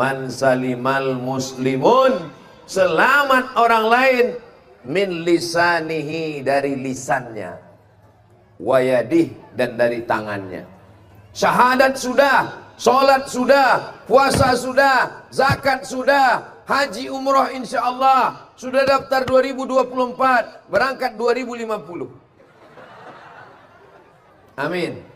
man salimal muslimun, selamat orang lain, min lisanihi, dari lisannya, wayadih, dan dari tangannya. Syahadat sudah, sholat sudah, puasa sudah, zakat sudah, haji umroh insyaallah sudah, daftar 2024, berangkat 2050. Amin.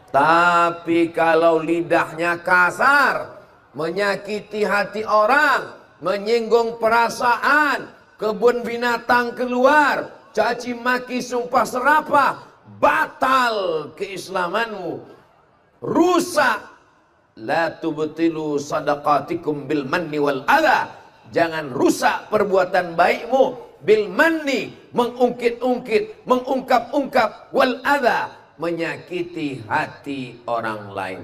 Tapi kalau lidahnya kasar, menyakiti hati orang, menyinggung perasaan, kebun binatang keluar, caci maki, sumpah serapah, batal keislamanmu, rusak. La tubtilu sadaqatikum bil manni wal adha, jangan rusak perbuatan baikmu bil manni, mengungkit-ungkit, mengungkap-ungkap, wal adha, menyakiti hati orang lain.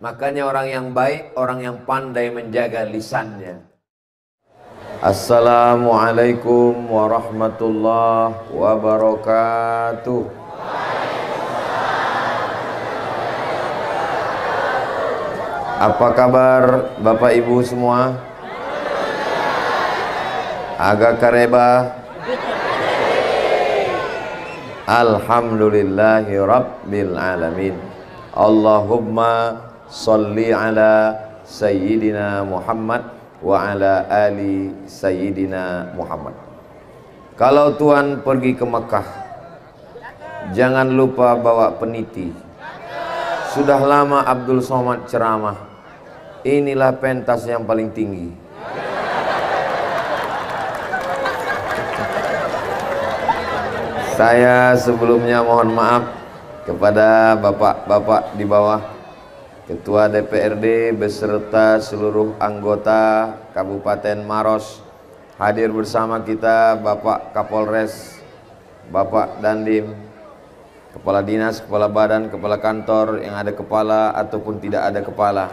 Makanya orang yang baik, orang yang pandai menjaga lisannya. Assalamualaikum warahmatullahi wabarakatuh. Apa kabar Bapak Ibu semua? Agak kareba. Alhamdulillahi Rabbil Alamin. Allahumma salli ala Sayyidina Muhammad wa ala ali Sayyidina Muhammad. Kalau Tuhan pergi ke Mekah, jangan lupa bawa peniti. Sudah lama Abdul Somad ceramah, inilah pentas yang paling tinggi. Saya sebelumnya mohon maaf kepada bapak-bapak di bawah, Ketua DPRD beserta seluruh anggota Kabupaten Maros. Hadir bersama kita Bapak Kapolres, Bapak Dandim, Kepala Dinas, Kepala Badan, Kepala Kantor yang ada kepala ataupun tidak ada kepala,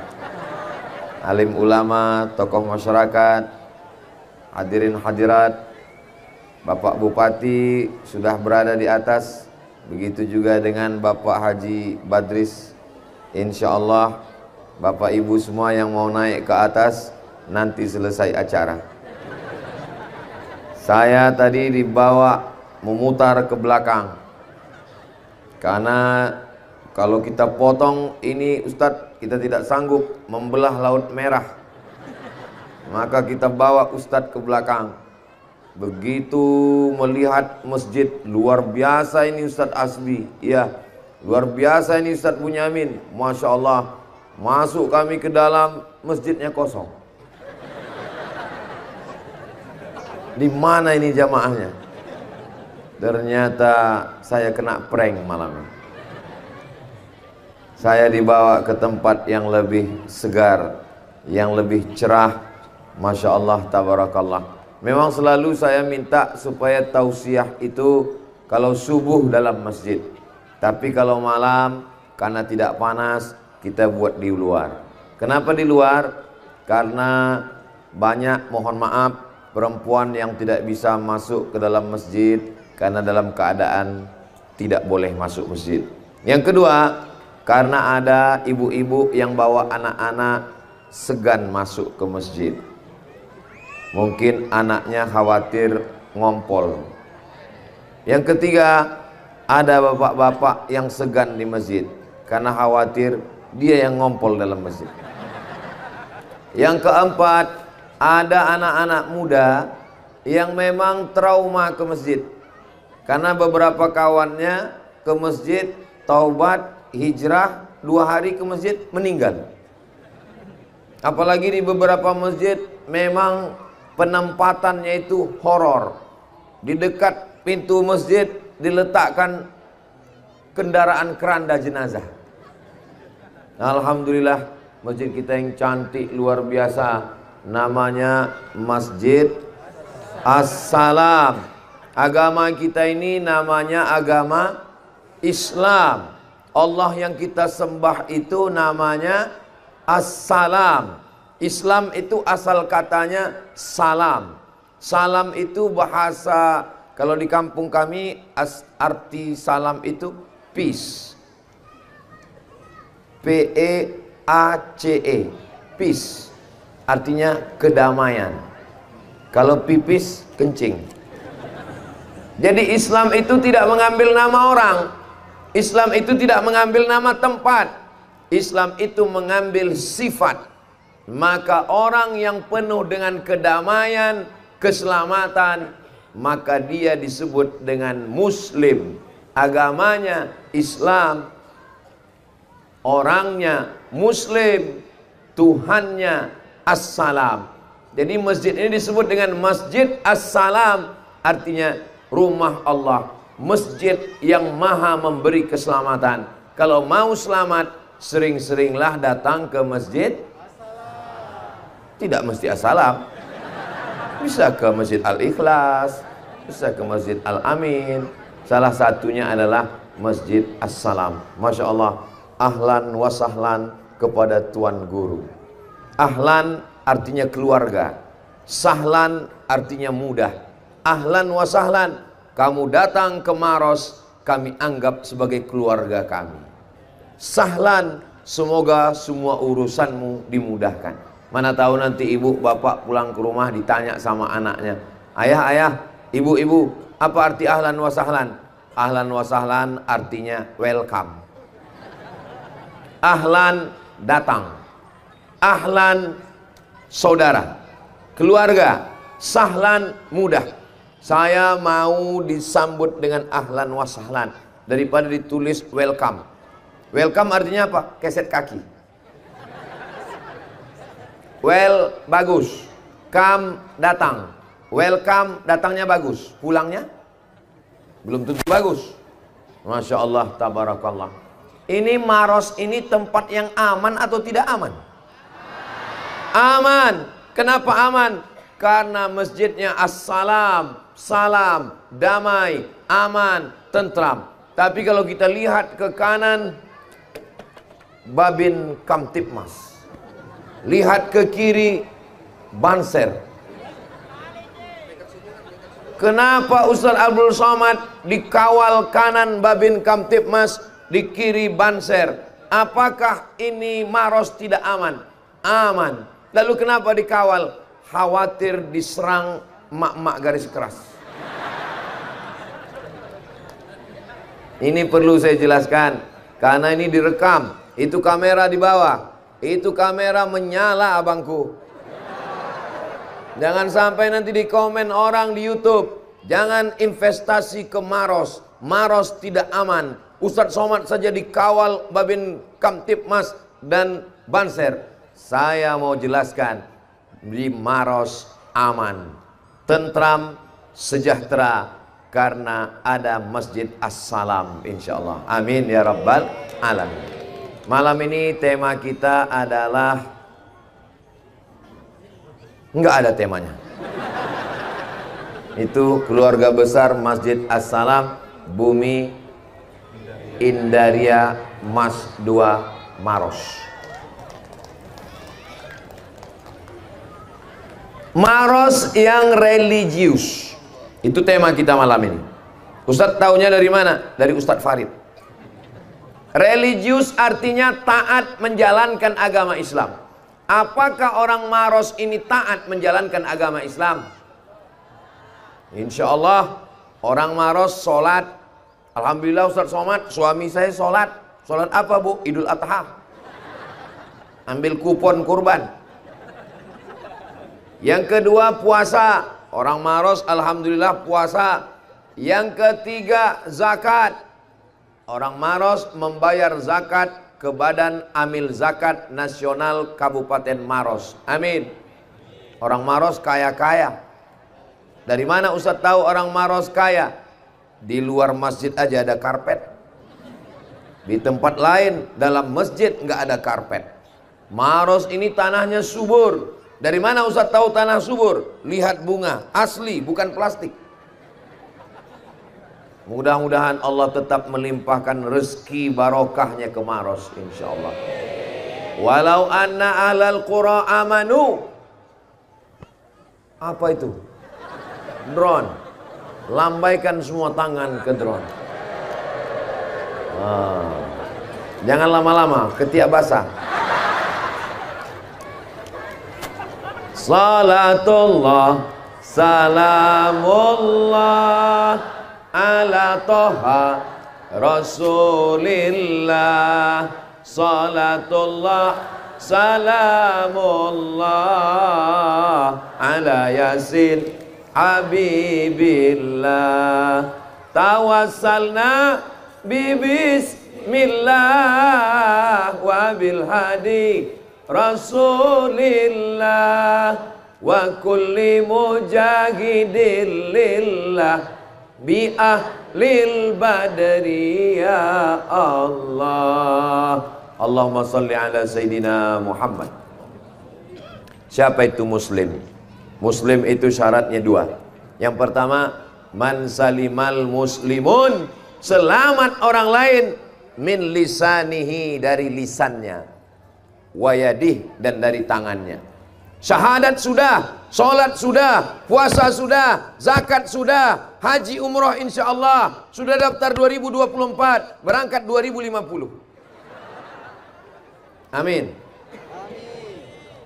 alim ulama, tokoh masyarakat, hadirin hadirat, Bapak Bupati sudah berada di atas, begitu juga dengan Bapak Haji Badris. Insya Allah Bapak Ibu semua yang mau naik ke atas nanti selesai acara. Saya tadi dibawa memutar ke belakang, karena kalau kita potong ini Ustadz, kita tidak sanggup membelah Laut Merah, maka kita bawa Ustadz ke belakang. Begitu melihat masjid, luar biasa ini Ustadz Asbi, ya, luar biasa ini Ustadz Bunyamin, Masya Allah. Masuk kami ke dalam, masjidnya kosong. Di mana ini jamaahnya? Ternyata saya kena prank malam ini. Saya dibawa ke tempat yang lebih segar, yang lebih cerah. Masya Allah, tabarakallah. Memang selalu saya minta supaya tausiah itu kalau subuh dalam masjid, tapi kalau malam karena tidak panas kita buat di luar. Kenapa di luar? Karena banyak, mohon maaf, perempuan yang tidak bisa masuk ke dalam masjid karena dalam keadaan tidak boleh masuk masjid. Yang kedua, karena ada ibu-ibu yang bawa anak-anak segan masuk ke masjid. Mungkin anaknya khawatir ngompol. Yang ketiga, ada bapak-bapak yang segan di masjid karena khawatir dia yang ngompol dalam masjid. Yang keempat, ada anak-anak muda yang memang trauma ke masjid karena beberapa kawannya ke masjid, taubat, hijrah, 2 hari ke masjid meninggal. Apalagi di beberapa masjid memang penempatannya itu horor. Di dekat pintu masjid diletakkan kendaraan keranda jenazah. Alhamdulillah, masjid kita yang cantik luar biasa, namanya Masjid As-Salam. Agama kita ini namanya agama Islam. Allah yang kita sembah itu namanya As-Salam. Islam itu asal katanya salam. Salam itu bahasa, kalau di kampung kami arti salam itu peace. P-E-A-C-E. peace artinya kedamaian. Kalau pipis, kencing. Jadi Islam itu tidak mengambil nama orang, Islam itu tidak mengambil nama tempat, Islam itu mengambil sifat. Maka orang yang penuh dengan kedamaian, keselamatan, maka dia disebut dengan Muslim. Agamanya Islam, orangnya Muslim, Tuhannya As-Salam. Jadi masjid ini disebut dengan Masjid As-Salam, artinya rumah Allah, masjid yang maha memberi keselamatan. Kalau mau selamat, sering-seringlah datang ke masjid. Tidak mesti As-Salam, bisa ke Masjid Al-Ikhlas, bisa ke Masjid Al-Amin. Salah satunya adalah Masjid As-Salam. Masya Allah. Ahlan wa sahlan kepada Tuan Guru. Ahlan artinya keluarga, sahlan artinya mudah. Ahlan wa sahlan, kamu datang ke Maros, kami anggap sebagai keluarga kami. Sahlan, semoga semua urusanmu dimudahkan. Mana tahu nanti ibu bapak pulang ke rumah ditanya sama anaknya, ayah, ibu, apa arti ahlan wa sahlan? Ahlan wa sahlan artinya welcome. Ahlan datang, ahlan saudara, keluarga, sahlan mudah. Saya mau disambut dengan ahlan wa sahlan daripada ditulis welcome. Welcome artinya apa? Keset kaki. Well, bagus. Come, datang. Welcome, datangnya bagus. Pulangnya belum tentu bagus. Masya Allah, tabarakallah. Ini Maros ini tempat yang aman atau tidak aman? Aman. Kenapa aman? Karena masjidnya As-Salam, salam, damai, aman, tentram. Tapi kalau kita lihat ke kanan, Babin Kamtipmas. Lihat ke kiri, Banser. Kenapa Ustaz Abdul Somad dikawal kanan Babin Kamtipmas, di kiri Banser? Apakah ini Maros tidak aman? Aman. Lalu kenapa dikawal? Khawatir diserang mak-mak garis keras. Ini perlu saya jelaskan karena ini direkam. Itu kamera di bawah, itu kamera menyala abangku. Jangan sampai nanti di komen orang di YouTube, jangan investasi ke Maros, Maros tidak aman. Ustadz Somad saja dikawal Babin Kamtipmas dan Banser. Saya mau jelaskan, di Maros aman, tentram, sejahtera, karena ada Masjid As-Salam, insyaallah. Amin ya rabbal alamin. Malam ini tema kita adalah, enggak ada temanya. Itu keluarga besar Masjid As-Salam, Bumi Indaria Mas 2 Maros. Maros yang religius, itu tema kita malam ini. Ustadz taunya dari mana? Dari Ustadz Farid. Religius artinya taat menjalankan agama Islam. Apakah orang Maros ini taat menjalankan agama Islam? Insya Allah orang Maros sholat. Alhamdulillah Ustadz Somad, suami saya sholat. Sholat apa bu? Idul Adha. Ambil kupon kurban. Yang kedua puasa. Orang Maros alhamdulillah puasa. Yang ketiga zakat. Orang Maros membayar zakat ke Badan Amil Zakat Nasional Kabupaten Maros. Amin. Orang Maros kaya-kaya. Dari mana Ustadz tahu orang Maros kaya? Di luar masjid aja ada karpet. Di tempat lain dalam masjid nggak ada karpet. Maros ini tanahnya subur. Dari mana Ustadz tahu tanah subur? Lihat bunga, asli bukan plastik. Mudah-mudahan Allah tetap melimpahkan rezeki barokahnya ke Maros insyaallah. Walau anna ahlal qura amanu. Apa itu? Drone. Lambaikan semua tangan ke drone. Jangan lama-lama, ketiak basah. Salatullah salamullah ala toha Rasulillah. Salatullah salamullah ala yasin habibillah. Tawassalna bismillah wa bil hadi Rasulillah wa kulli mujahidin lillah bi ahlil badri ya Allah. Allahumma salli ala Sayyidina Muhammad. Siapa itu muslim? Muslim itu syaratnya dua. Yang pertama, man salimal muslimun, selamat orang lain, min lisanihi, dari lisannya, wayadih, dan dari tangannya. Syahadat sudah, sholat sudah, puasa sudah, zakat sudah, haji umroh insyaallah, sudah daftar 2024, berangkat 2050. Amin.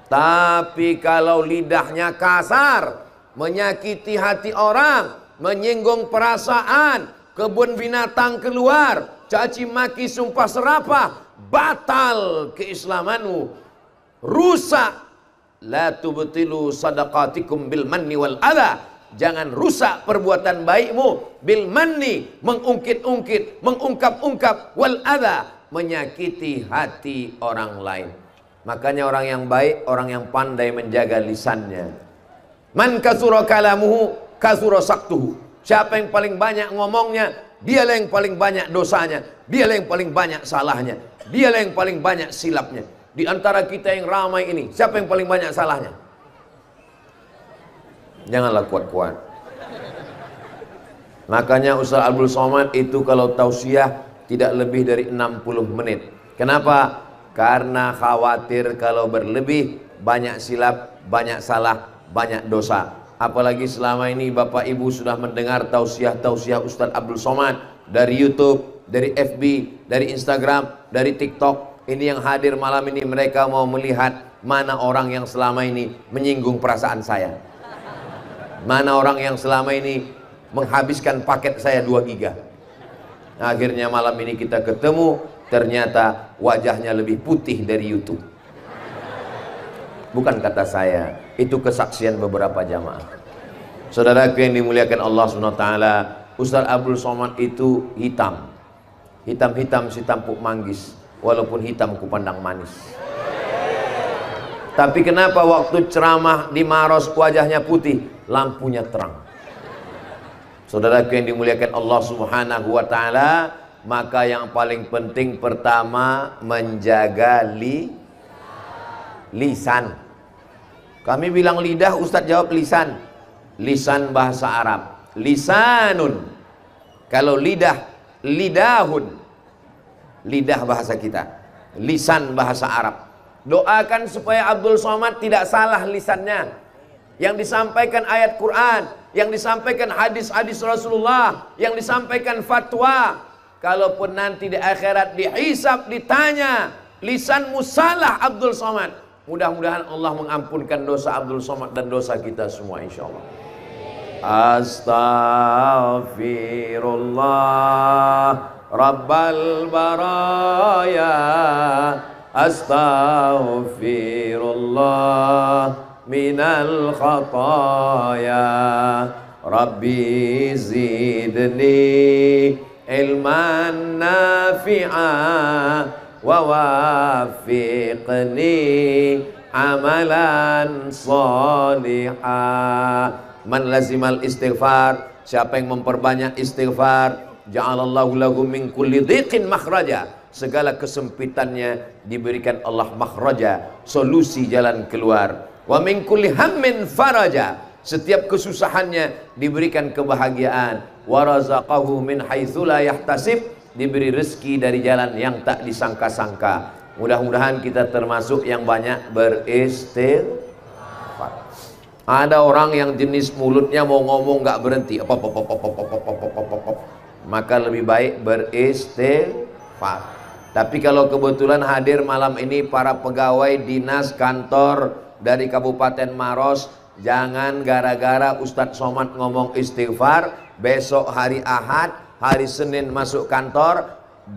Tapi kalau lidahnya kasar, menyakiti hati orang, menyinggung perasaan, kebun binatang keluar, caci maki, sumpah serapah, batal keislamanmu, rusak. La tubtilu sadaqatikum bil manni wal adha. Jangan rusak perbuatan baikmu bil manni, mengungkit-ungkit, mengungkap-ungkap, wal adha, menyakiti hati orang lain. Makanya orang yang baik, orang yang pandai menjaga lisannya. Man kasura kalamuhu kasura saktuhu. Siapa yang paling banyak ngomongnya, dialah yang paling banyak dosanya, dialah yang paling banyak salahnya, dialah yang paling banyak silapnya. Di antara kita yang ramai ini, siapa yang paling banyak salahnya? Janganlah kuat-kuat. Makanya Ustaz Abdul Somad itu kalau tausiah tidak lebih dari 60 menit. Kenapa? Karena khawatir kalau berlebih, banyak silap, banyak salah, banyak dosa. Apalagi selama ini Bapak Ibu sudah mendengar tausiah-tausiah Ustaz Abdul Somad dari YouTube, dari FB, dari Instagram, dari TikTok. Ini yang hadir malam ini, mereka mau melihat mana orang yang selama ini menyinggung perasaan saya, mana orang yang selama ini menghabiskan paket saya 2 giga. Akhirnya malam ini kita ketemu, ternyata wajahnya lebih putih dari YouTube. Bukan kata saya, itu kesaksian beberapa jamaah. Saudaraku yang dimuliakan Allah SWT, Ustaz Abdul Somad itu hitam, hitam-hitam si tampuk manggis, walaupun hitam kupandang manis. Tapi kenapa waktu ceramah di Maros wajahnya putih, lampunya terang? Saudaraku yang dimuliakan Allah Subhanahu wa taala, maka yang paling penting pertama menjaga lisan. Kami bilang lidah, Ustadz jawab lisan. Lisan bahasa Arab, lisanun. Kalau lidah, lidahun. Lidah bahasa kita, lisan bahasa Arab. Doakan supaya Abdul Somad tidak salah lisannya. Yang disampaikan ayat Quran, yang disampaikan hadis-hadis Rasulullah, yang disampaikan fatwa. Kalaupun nanti di akhirat dihisab, ditanya, lisanmu salah Abdul Somad, mudah-mudahan Allah mengampunkan dosa Abdul Somad dan dosa kita semua insyaallah. Astaghfirullah Rabbal baraya, astaghfirullah minal khataya, Rabbi zidni ilman nafi'a wa wafiqni amalan salihah. Man lazimal istighfar, siapa yang memperbanyak istighfar, ja'alallahu lahu min kulli dhiqin makhraja, segala kesempitannya diberikan Allah makhraja, solusi jalan keluar. Wa min kulli hammin faraja, setiap kesusahannya diberikan kebahagiaan. Wa razaqahu min haitsu la yahtasib, diberi rezeki dari jalan yang tak disangka-sangka. Mudah-mudahan kita termasuk yang banyak beristighfar. Ada orang yang jenis mulutnya mau ngomong nggak berhenti, maka lebih baik beristighfar. Tapi kalau kebetulan hadir malam ini para pegawai dinas, kantor, dari Kabupaten Maros. Jangan gara-gara Ustadz Somad ngomong istighfar, besok hari Ahad, hari Senin masuk kantor,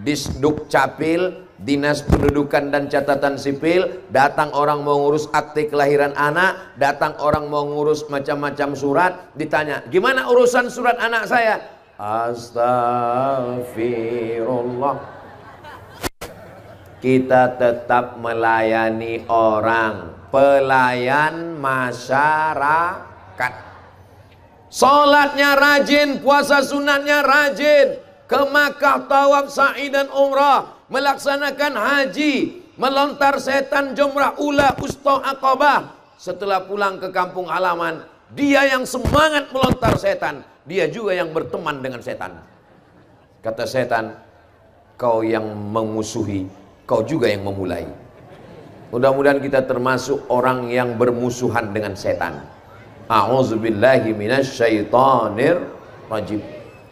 Disduk Capil, Dinas Pendudukan dan Catatan Sipil, datang orang mau ngurus akte kelahiran anak, datang orang mau ngurus macam-macam surat, ditanya, gimana urusan surat anak saya? Astagfirullah. Kita tetap melayani orang, pelayan masyarakat. Sholatnya rajin, puasa sunatnya rajin, ke Makkah tawaf sa'i dan umrah, melaksanakan haji, melontar setan jumrah ula usta aqabah. Setelah pulang ke kampung halaman, dia yang semangat melontar setan, dia juga yang berteman dengan setan. Kata setan, kau yang memusuhi, kau juga yang memulai. Mudah-mudahan kita termasuk orang yang bermusuhan dengan setan. A'udzubillahi minasyaitonir rajim.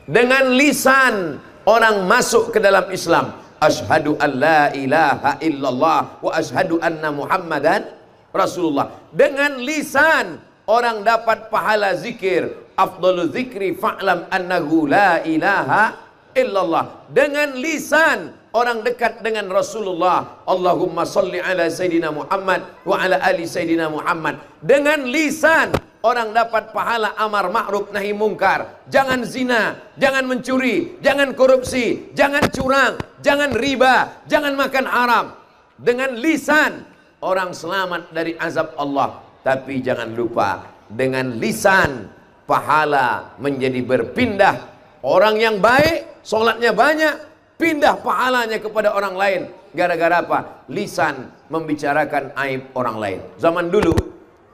Dengan lisan orang masuk ke dalam Islam. Asyhadu an la ilaha illallah wa asyhadu anna Muhammadan Rasulullah. Dengan lisan orang dapat pahala zikir. Afdalu zikri fa'lam annahu la ilaha illallah. Dengan lisan orang dekat dengan Rasulullah. Allahumma salli ala Sayyidina Muhammad wa ala ali Sayyidina Muhammad. Dengan lisan orang dapat pahala amar ma'ruf nahi mungkar. Jangan zina, jangan mencuri, jangan korupsi, jangan curang, jangan riba, jangan makan haram. Dengan lisan orang selamat dari azab Allah. Tapi jangan lupa, dengan lisan pahala menjadi berpindah. Orang yang baik, sholatnya banyak, pindah pahalanya kepada orang lain. Gara-gara apa? Lisan membicarakan aib orang lain. Zaman dulu,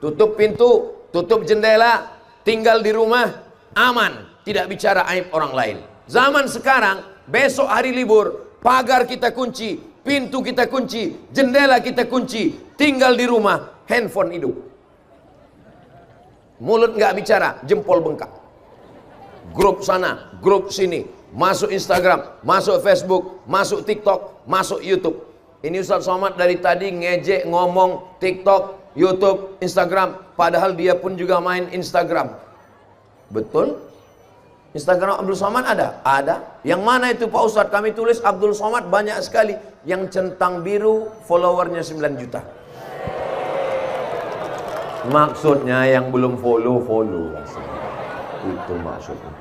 tutup pintu, tutup jendela, tinggal di rumah, aman, tidak bicara aib orang lain. Zaman sekarang, besok hari libur, pagar kita kunci, pintu kita kunci, jendela kita kunci, tinggal di rumah, handphone hidup. Mulut nggak bicara, jempol bengkak. Grup sana, grup sini, masuk Instagram, masuk Facebook, masuk TikTok, masuk YouTube. Ini Ustadz Somad dari tadi ngejek ngomong TikTok, YouTube, Instagram, padahal dia pun juga main Instagram. Betul? Instagram Abdul Somad ada? Ada. Yang mana itu Pak Ustadz? Kami tulis Abdul Somad banyak sekali. Yang centang biru followernya 9 juta. Maksudnya yang belum follow. Itu maksudnya.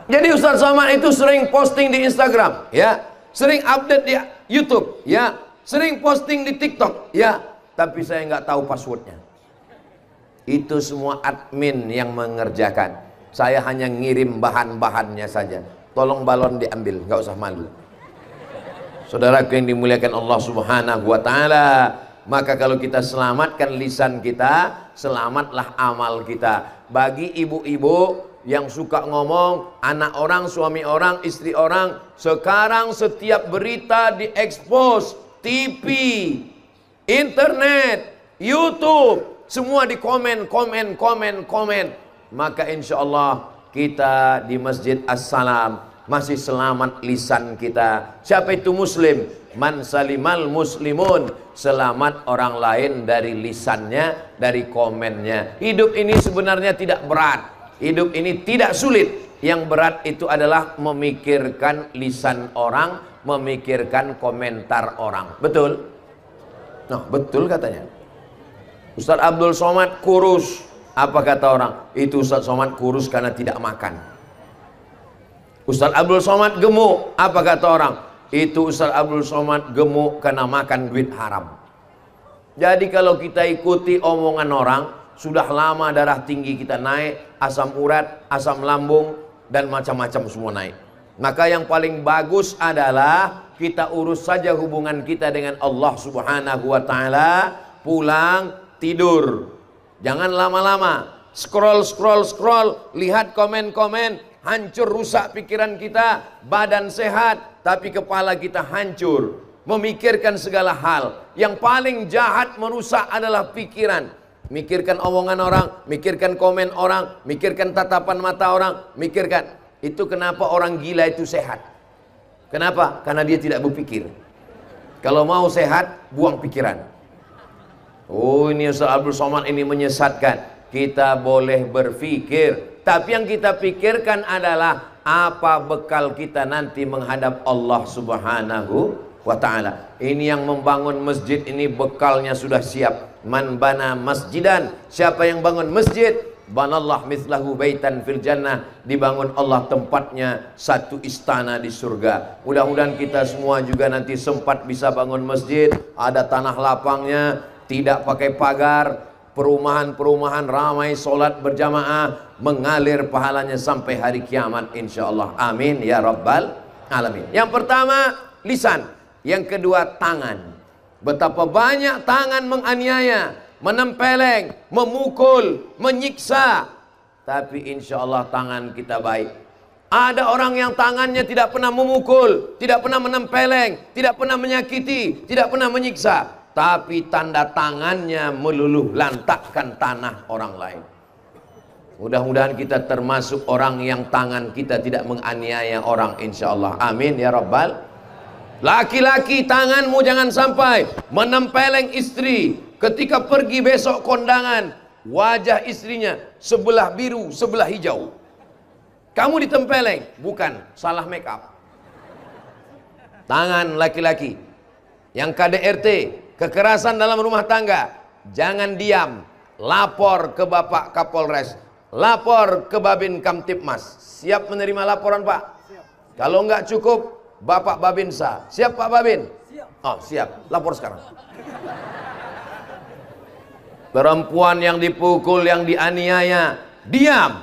Jadi Ustadz Somad itu sering posting di Instagram, ya, sering update di YouTube, ya, sering posting di TikTok, ya, tapi saya nggak tahu passwordnya. Itu semua admin yang mengerjakan. Saya hanya ngirim bahan-bahannya saja. Tolong balon diambil, nggak usah malu. Saudaraku yang dimuliakan Allah Subhanahu wa Ta'ala, maka kalau kita selamatkan lisan kita, selamatlah amal kita. Bagi ibu-ibu yang suka ngomong anak orang, suami orang, istri orang, sekarang setiap berita diekspos, TV, internet, YouTube, semua di komen. Maka insya Allah kita di Masjid As-Salam masih selamat lisan kita. Siapa itu muslim? Man salimal muslimun, selamat orang lain dari lisannya, dari komennya. Hidup ini sebenarnya tidak berat. Hidup ini tidak sulit. Yang berat itu adalah memikirkan lisan orang, memikirkan komentar orang. Betul? Nah, betul katanya. Ustadz Abdul Somad kurus. Apa kata orang? Itu Ustadz Somad kurus karena tidak makan. Ustadz Abdul Somad gemuk. Apa kata orang? Itu Ustadz Abdul Somad gemuk karena makan duit haram. Jadi kalau kita ikuti omongan orang, sudah lama darah tinggi kita naik, asam urat, asam lambung, dan macam-macam semua naik. Maka yang paling bagus adalah kita urus saja hubungan kita dengan Allah Subhanahu wa Ta'ala. Pulang tidur, jangan lama-lama scroll, lihat komen-komen, hancur, rusak pikiran kita. Badan sehat tapi kepala kita hancur, memikirkan segala hal. Yang paling jahat merusak adalah pikiran. Mikirkan omongan orang, mikirkan komen orang, mikirkan tatapan mata orang, mikirkan. Itu kenapa orang gila itu sehat. Kenapa? Karena dia tidak berpikir. Kalau mau sehat, buang pikiran. Oh, ini Ustaz Abdul Somad ini menyesatkan. Kita boleh berpikir, tapi yang kita pikirkan adalah apa bekal kita nanti menghadap Allah Subhanahu wa ta'ala. Ini yang membangun masjid ini bekalnya sudah siap. Man bana masjidan, siapa yang bangun masjid, banallah mithlahu baitan fil jannah, dibangun Allah tempatnya satu istana di surga. Mudah-mudahan kita semua juga nanti sempat bisa bangun masjid, ada tanah lapangnya, tidak pakai pagar, perumahan-perumahan ramai, solat berjamaah, mengalir pahalanya sampai hari kiamat insyaallah. Amin ya rabbal alamin. Yang pertama lisan, yang kedua tangan. Betapa banyak tangan menganiaya, menempeleng, memukul, menyiksa, tapi insyaallah tangan kita baik. Ada orang yang tangannya tidak pernah memukul, tidak pernah menempeleng, tidak pernah menyakiti, tidak pernah menyiksa, tapi tanda tangannya meluluh lantakkan tanah orang lain. Mudah-mudahan kita termasuk orang yang tangan kita tidak menganiaya orang insyaallah. Amin ya rabbal. Laki-laki, tanganmu jangan sampai menempeleng istri. Ketika pergi besok kondangan, wajah istrinya sebelah biru, sebelah hijau. Kamu ditempeleng, bukan, salah make up. Tangan laki-laki. Yang KDRT, kekerasan dalam rumah tangga, jangan diam, lapor ke Bapak Kapolres, lapor ke Babin Kamtipmas. Siap menerima laporan Pak? Siap. Kalau enggak cukup, Bapak Babinsa. Siap Pak Babin? Siap. Oh siap, lapor sekarang. Perempuan yang dipukul, yang dianiaya, diam.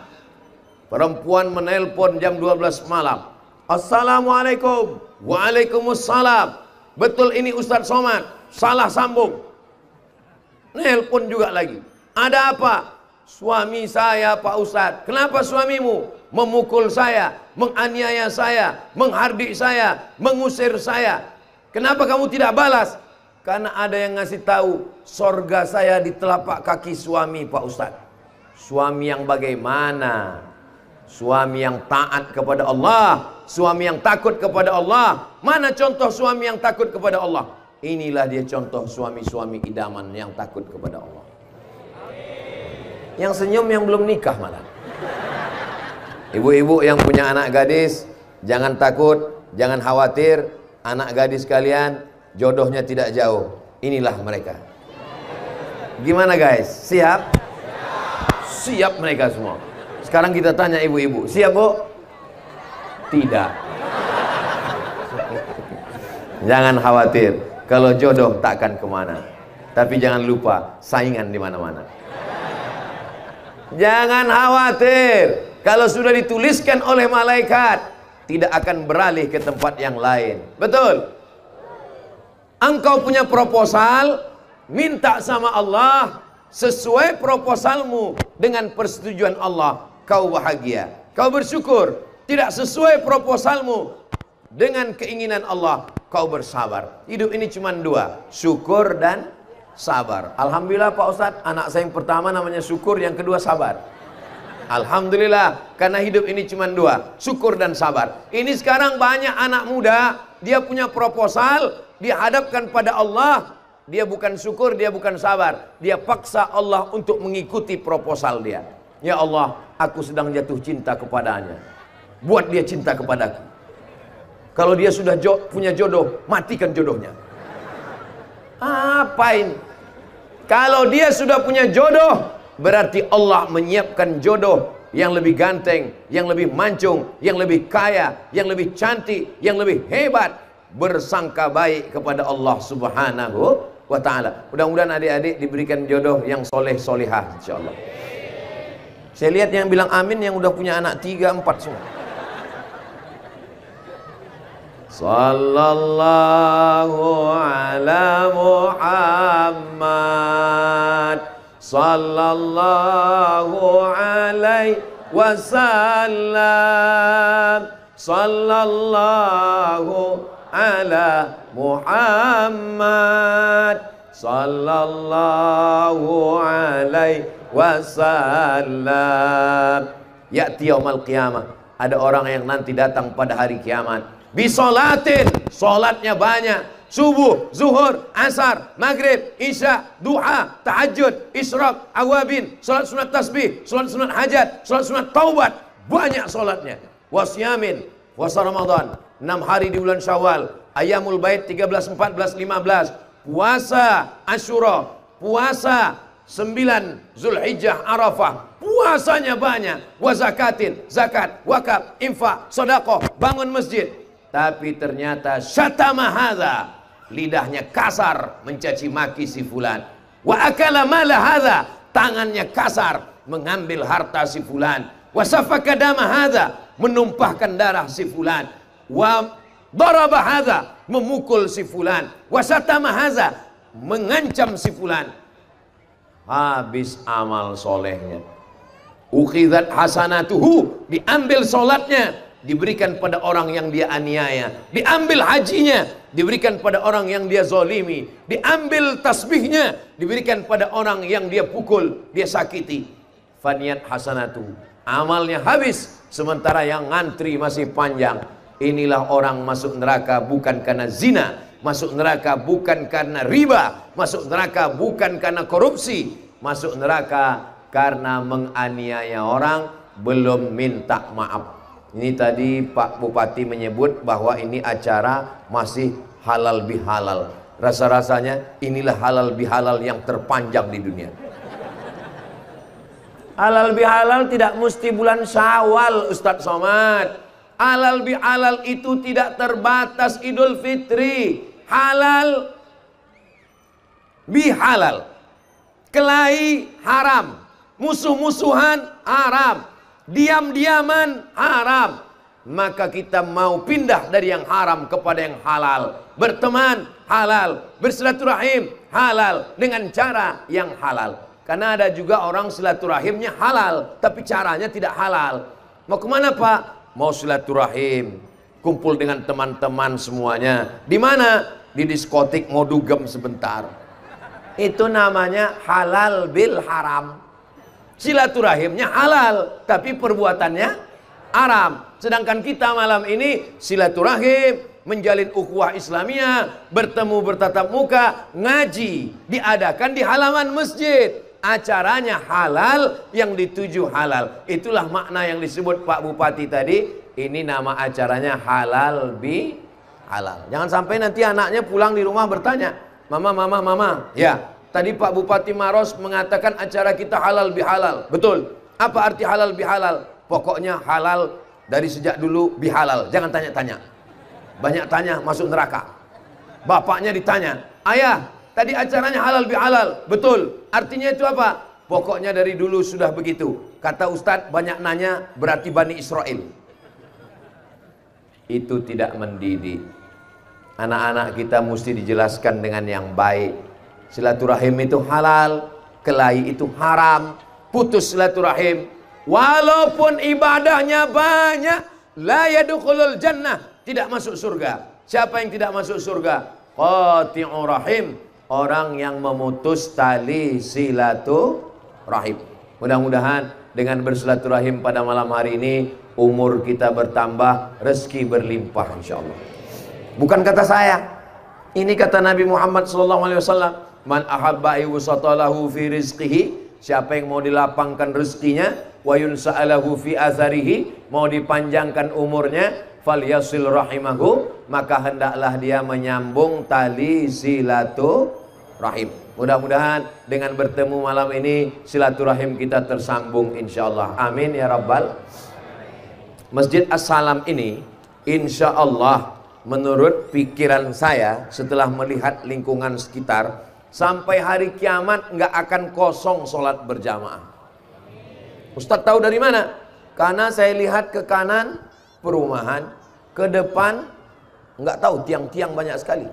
Perempuan menelpon jam 12 malam. Assalamualaikum. Waalaikumsalam. Betul ini Ustadz Somad, salah sambung. Nelpon juga lagi. Ada apa? Suami saya Pak Ustadz. Kenapa suamimu memukul saya, menganiaya saya, menghardik saya, mengusir saya? Kenapa kamu tidak balas? Karena ada yang ngasih tahu, sorga saya di telapak kaki suami Pak Ustadz. Suami yang bagaimana? Suami yang taat kepada Allah, suami yang takut kepada Allah. Mana contoh suami yang takut kepada Allah? Inilah dia contoh suami-suami idaman yang takut kepada Allah. Yang senyum yang belum nikah malah. Ibu-ibu yang punya anak gadis, jangan takut, jangan khawatir. Anak gadis kalian jodohnya tidak jauh. Inilah mereka. Gimana guys? Siap? Siap mereka semua. Sekarang kita tanya ibu-ibu, siap Bu? Tidak. Jangan khawatir, kalau jodoh takkan kemana. Tapi jangan lupa, saingan di mana-mana. Jangan khawatir, kalau sudah dituliskan oleh malaikat, tidak akan beralih ke tempat yang lain. Betul? Engkau punya proposal, minta sama Allah, sesuai proposalmu dengan persetujuan Allah, kau bahagia, kau bersyukur. Tidak sesuai proposalmu dengan keinginan Allah, kau bersabar. Hidup ini cuma dua, syukur dan sabar. Alhamdulillah Pak Ustadz, anak saya yang pertama namanya syukur, yang kedua sabar. Alhamdulillah, karena hidup ini cuma dua, syukur dan sabar. Ini sekarang banyak anak muda, dia punya proposal, dia hadapkan pada Allah, dia bukan syukur, dia bukan sabar. Dia paksa Allah untuk mengikuti proposal dia. Ya Allah, aku sedang jatuh cinta kepadanya, buat dia cinta kepadaku. Kalau dia sudah punya jodoh, matikan jodohnya. Apa ini? Kalau dia sudah punya jodoh, berarti Allah menyiapkan jodoh yang lebih ganteng, yang lebih mancung, yang lebih kaya, yang lebih cantik, yang lebih hebat. Bersangka baik kepada Allah Subhanahu wa ta'ala. Mudah-mudahan adik-adik diberikan jodoh yang soleh-solehah insyaallah. Saya lihat yang bilang amin yang udah punya anak 3, 4 semua. Sallallahu ala Muhammad, sallallahu alaihi wasallam, sallallahu ala Muhammad, sallallahu alaihi wasallam. Ya'ti yaumal qiyamah, ada orang yang nanti datang pada hari kiamat. Bisolatin, solatnya banyak, subuh, zuhur, asar, maghrib, isya, duha, tahajud, isyraq, awabin, salat sunat tasbih, salat sunat hajat, salat sunat taubat, banyak salatnya. Wasyamin, puasa Ramadan, 6 hari di bulan Syawal, Ayamul Bait 13, 14, 15, puasa Asyura, puasa 9 Zulhijjah Arafah, puasanya banyak. Wa zakatin, zakat, wakaf, infak, sedekah, bangun masjid. Tapi ternyata syatama hadza, lidahnya kasar mencaci maki si fulan. Wa akala mala hadza, tangannya kasar mengambil harta si fulan. Wa safaka dama hadza, menumpahkan darah si fulan. Wa daraba hadza, memukul si fulan. Wa syatama hadza, mengancam si fulan. Habis amal solehnya. Ukhidat hasanatuhu, diambil solatnya, diberikan pada orang yang dia aniaya. Diambil hajinya, diberikan pada orang yang dia zolimi. Diambil tasbihnya, diberikan pada orang yang dia pukul, dia sakiti. Faniyat hasanatuhu, amalnya habis, sementara yang ngantri masih panjang. Inilah orang masuk neraka bukan karena zina, masuk neraka bukan karena riba, masuk neraka bukan karena korupsi, masuk neraka karena menganiaya orang, belum minta maaf. Ini tadi Pak Bupati menyebut bahwa ini acara masih halal bihalal. Rasa-rasanya inilah halal bihalal yang terpanjang di dunia. Halal bihalal tidak mesti bulan Syawal, Ustadz Somad. Halal bihalal itu tidak terbatas Idul Fitri. Halal bihalal, kelahi haram, musuh-musuhan haram, diam-diaman haram. Maka kita mau pindah dari yang haram kepada yang halal. Berteman halal, bersilaturahim halal, dengan cara yang halal. Karena ada juga orang silaturahimnya halal, tapi caranya tidak halal. Mau kemana Pak? Mau silaturahim, kumpul dengan teman-teman semuanya. Di mana? Di diskotik, mau dugem sebentar. Itu namanya halal bil haram. Silaturahimnya halal, tapi perbuatannya haram. Sedangkan kita malam ini silaturahim, menjalin ukhuwah Islamiyah, bertemu bertatap muka, ngaji, diadakan di halaman masjid. Acaranya halal, yang dituju halal. Itulah makna yang disebut Pak Bupati tadi. Ini nama acaranya halal bi halal. Jangan sampai nanti anaknya pulang di rumah bertanya, Mama, Mama, Mama, ya tadi Pak Bupati Maros mengatakan acara kita halal bihalal. Betul. Apa arti halal bihalal? Pokoknya halal dari sejak dulu bihalal. Jangan tanya-tanya. Banyak tanya masuk neraka. Bapaknya ditanya, ayah tadi acaranya halal bihalal. Betul. Artinya itu apa? Pokoknya dari dulu sudah begitu. Kata Ustadz, banyak nanya berarti Bani Israel. Itu tidak mendidik. Anak-anak kita mesti dijelaskan dengan yang baik. Silaturahim itu halal, kelahi itu haram. Putus silaturahim, walaupun ibadahnya banyak, la yadkhulul jannah, tidak masuk surga. Siapa yang tidak masuk surga? Qati'ur rahim, orang yang memutus tali silaturahim. Mudah-mudahan dengan bersilaturahim pada malam hari ini, umur kita bertambah, rezeki berlimpah insyaallah. Bukan kata saya, ini kata Nabi Muhammad SAW. Man ahabba yusatalahu fi rizqihi, siapa yang mau dilapangkan rezekinya, wa yunsa'alahu fi atharihi, mau dipanjangkan umurnya, falyasil rahimahu, maka hendaklah dia menyambung tali silaturahim. Mudah-mudahan dengan bertemu malam ini silaturahim kita tersambung insyaallah. Amin ya rabbal. Masjid As-Salam ini insyaallah menurut pikiran saya setelah melihat lingkungan sekitar, sampai hari kiamat nggak akan kosong sholat berjamaah. Ustadz tahu dari mana? Karena saya lihat ke kanan perumahan, ke depan nggak tahu, tiang-tiang banyak sekali.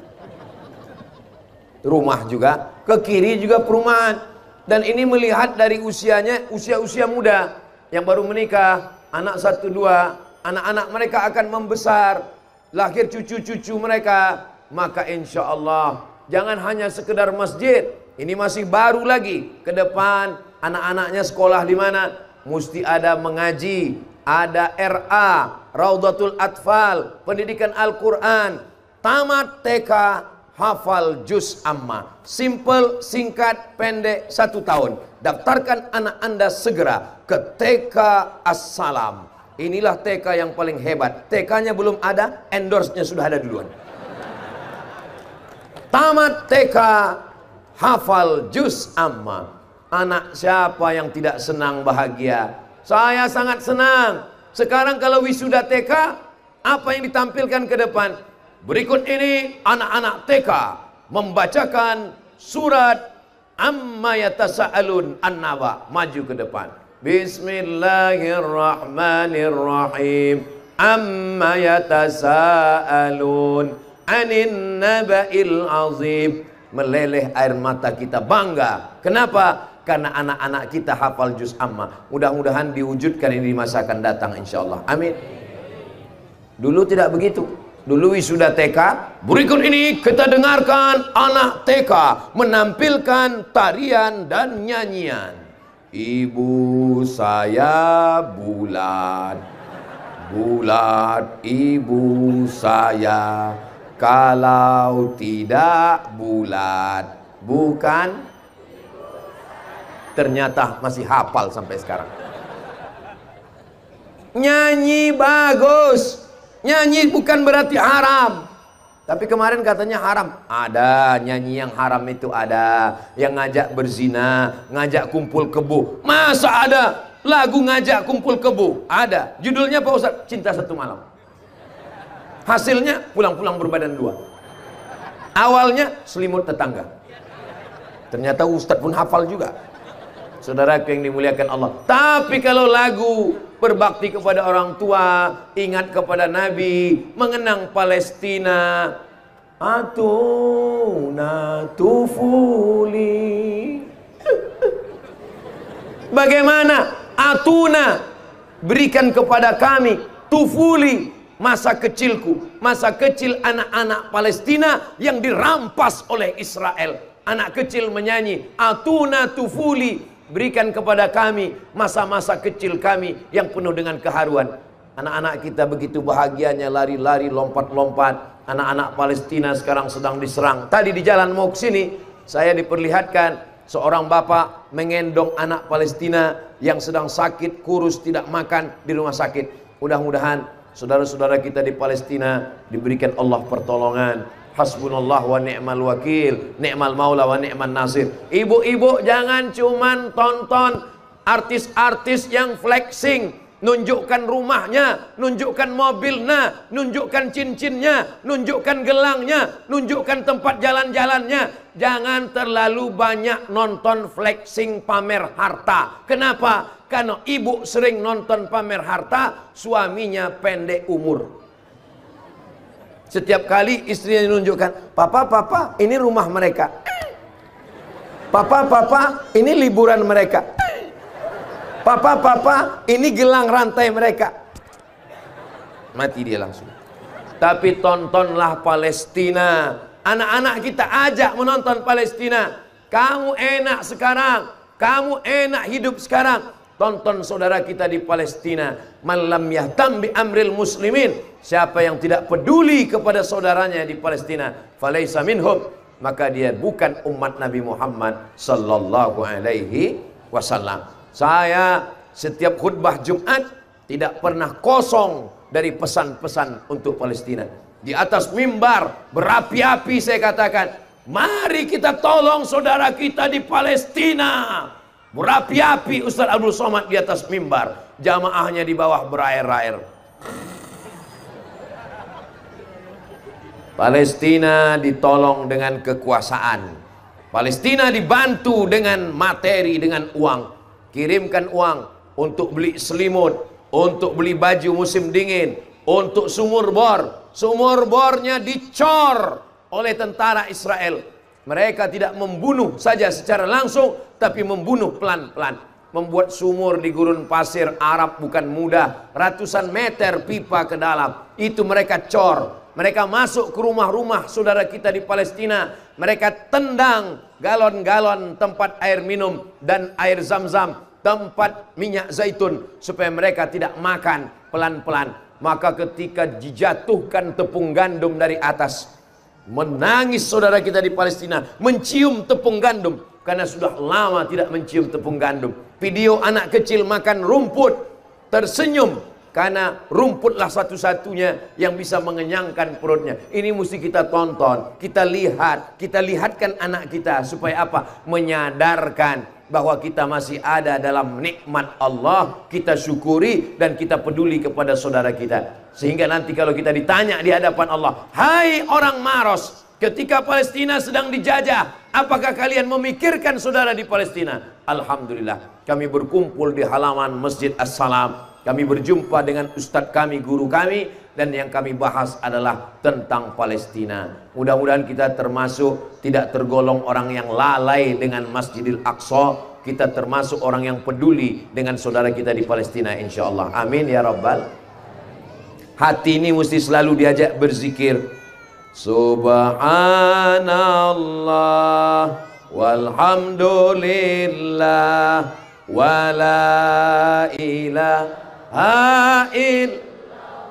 Rumah juga, ke kiri juga perumahan. Dan ini melihat dari usianya, usia-usia muda yang baru menikah, anak 1, 2, anak-anak mereka akan membesar, lahir cucu-cucu mereka. Maka insya Allah jangan hanya sekedar masjid, ini masih baru lagi. Ke depan anak-anaknya sekolah di mana? Mesti ada mengaji, ada RA, Raudatul Atfal, pendidikan Al-Quran, tamat TK, hafal juz amma. Simple, singkat, pendek, 1 tahun. Daftarkan anak Anda segera ke TK As-Salam. Inilah TK yang paling hebat. TK-nya belum ada, endorse-nya sudah ada duluan. Tamat TK, hafal juz amma. Anak siapa yang tidak senang bahagia? Saya sangat senang. Sekarang kalau wisuda TK, apa yang ditampilkan ke depan? Berikut ini anak-anak TK membacakan surat Amma Yatasa'alun An-Naba. Maju ke depan. Bismillahirrahmanirrahim. Amma yatasa'alun anin naba'il azim. Meleleh air mata kita, bangga. Kenapa? Karena anak-anak kita hafal juz amma. Mudah-mudahan diwujudkan ini di masa akan datang insyaallah. Amin. Dulu tidak begitu. Dulu wisuda TK, berikut ini kita dengarkan anak TK menampilkan tarian dan nyanyian. Ibu saya bulat, bulat ibu saya. Kalau tidak bulat, bukan. Ternyata masih hafal sampai sekarang. Nyanyi bagus. Nyanyi bukan berarti haram. Tapi kemarin katanya haram. Ada nyanyi yang haram itu ada. Yang ngajak berzina, ngajak kumpul kebo. Masa ada lagu ngajak kumpul kebo? Ada. Judulnya Pak Ustaz, Cinta Satu Malam. Hasilnya pulang-pulang berbadan 2. Awalnya selimut tetangga. Ternyata Ustaz pun hafal juga. Saudaraku yang dimuliakan Allah. Tapi kalau lagu berbakti kepada orang tua, ingat kepada Nabi, mengenang Palestina, atuna tufuli. Bagaimana? Atuna, berikan kepada kami, tufuli, masa kecilku, masa kecil anak-anak Palestina yang dirampas oleh Israel. Anak kecil menyanyi, atuna tufuli, berikan kepada kami masa-masa kecil kami yang penuh dengan keharuan. Anak-anak kita begitu bahagianya, lari-lari, lompat-lompat. Anak-anak Palestina sekarang sedang diserang. Tadi di jalan mau ke sini, saya diperlihatkan seorang bapak mengendong anak Palestina yang sedang sakit, kurus, tidak makan di rumah sakit. Mudah-mudahan saudara-saudara kita di Palestina diberikan Allah pertolongan. Hasbunallah wa ni'mal wakil, ni'mal maula wa ni'man nasir. Ibu-ibu jangan cuman tonton artis-artis yang flexing, nunjukkan rumahnya, nunjukkan mobilnya, nunjukkan cincinnya, nunjukkan gelangnya, nunjukkan tempat jalan-jalannya. Jangan terlalu banyak nonton flexing pamer harta. Kenapa? Karena ibu sering nonton pamer harta, suaminya pendek umur. Setiap kali istrinya menunjukkan, papa, ini rumah mereka. Papa, ini liburan mereka. Papa, ini gelang rantai mereka. Mati dia langsung. Tapi tontonlah Palestina. Anak-anak kita ajak menonton Palestina. Kamu enak sekarang, kamu enak hidup sekarang. Tonton saudara kita di Palestina. Man lam yahtam bi amril muslimin, siapa yang tidak peduli kepada saudaranya di Palestina, falaisa minhum, maka dia bukan umat Nabi Muhammad sallallahu alaihi wasallam. Saya setiap khutbah Jumat tidak pernah kosong dari pesan-pesan untuk Palestina. Di atas mimbar berapi-api saya katakan, mari kita tolong saudara kita di Palestina. Berapi-api Ustaz Abdul Somad di atas mimbar, jamaahnya di bawah berair-air. Palestina ditolong dengan kekuasaan. Palestina dibantu dengan materi, dengan uang. Kirimkan uang untuk beli selimut, untuk beli baju musim dingin, untuk sumur bor. Sumur bornya dicor oleh tentara Israel. Mereka tidak membunuh saja secara langsung, tapi membunuh pelan-pelan. Membuat sumur di gurun pasir Arab bukan mudah. Ratusan meter pipa ke dalam. Itu mereka cor. Mereka masuk ke rumah-rumah saudara kita di Palestina. Mereka tendang galon-galon tempat air minum dan air zam-zam, tempat minyak zaitun, supaya mereka tidak makan pelan-pelan. Maka ketika dijatuhkan tepung gandum dari atas, Menangis saudara kita di Palestina, mencium tepung gandum karena sudah lama tidak mencium tepung gandum. Video anak kecil makan rumput, tersenyum karena rumputlah satu-satunya yang bisa mengenyangkan perutnya. Ini mesti kita tonton, kita lihat, kita lihatkan anak kita supaya apa? Menyadarkan bahwa kita masih ada dalam nikmat Allah, kita syukuri dan kita peduli kepada saudara kita. Sehingga nanti kalau kita ditanya di hadapan Allah, hai orang Maros, ketika Palestina sedang dijajah, apakah kalian memikirkan saudara di Palestina? Alhamdulillah, kami berkumpul di halaman Masjid As-Salam. Kami berjumpa dengan ustadz kami, guru kami, dan yang kami bahas adalah tentang Palestina. Mudah-mudahan kita termasuk tidak tergolong orang yang lalai dengan Masjidil Aqsa. Kita termasuk orang yang peduli dengan saudara kita di Palestina, insya Allah. Amin ya Rabbal. Hati ini mesti selalu diajak berzikir. Subhanallah walhamdulillah wala ilaha illallah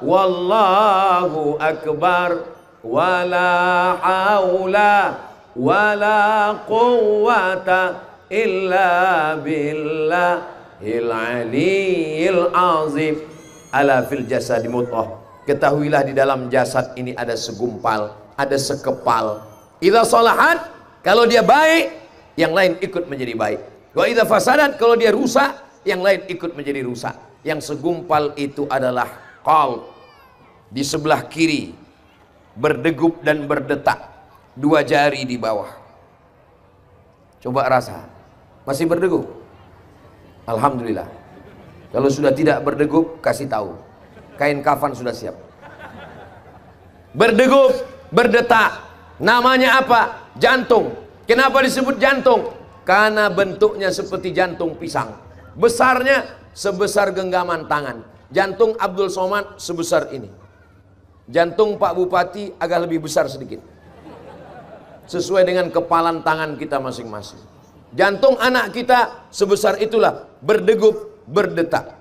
wallahu akbar wala haula wala quwwata illa billahil aliyyil azim. Ala fil jasad mudghah. Ketahuilah di dalam jasad ini ada segumpal, ada sekepal. Idza salahat, kalau dia baik, yang lain ikut menjadi baik. Wa idza fasadat, kalau dia rusak, yang lain ikut menjadi rusak. Yang segumpal itu adalah qalb. Di sebelah kiri berdegup dan berdetak, 2 jari di bawah. Coba rasa, masih berdegup? Alhamdulillah. Kalau sudah tidak berdegup, kasih tahu. Kain kafan sudah siap. Berdegup, berdetak. Namanya apa? Jantung. Kenapa disebut jantung? Karena bentuknya seperti jantung pisang. Besarnya sebesar genggaman tangan. Jantung Abdul Somad sebesar ini. Jantung Pak Bupati agak lebih besar sedikit. Sesuai dengan kepalan tangan kita masing-masing. Jantung anak kita sebesar itulah. Berdegup, berdetak.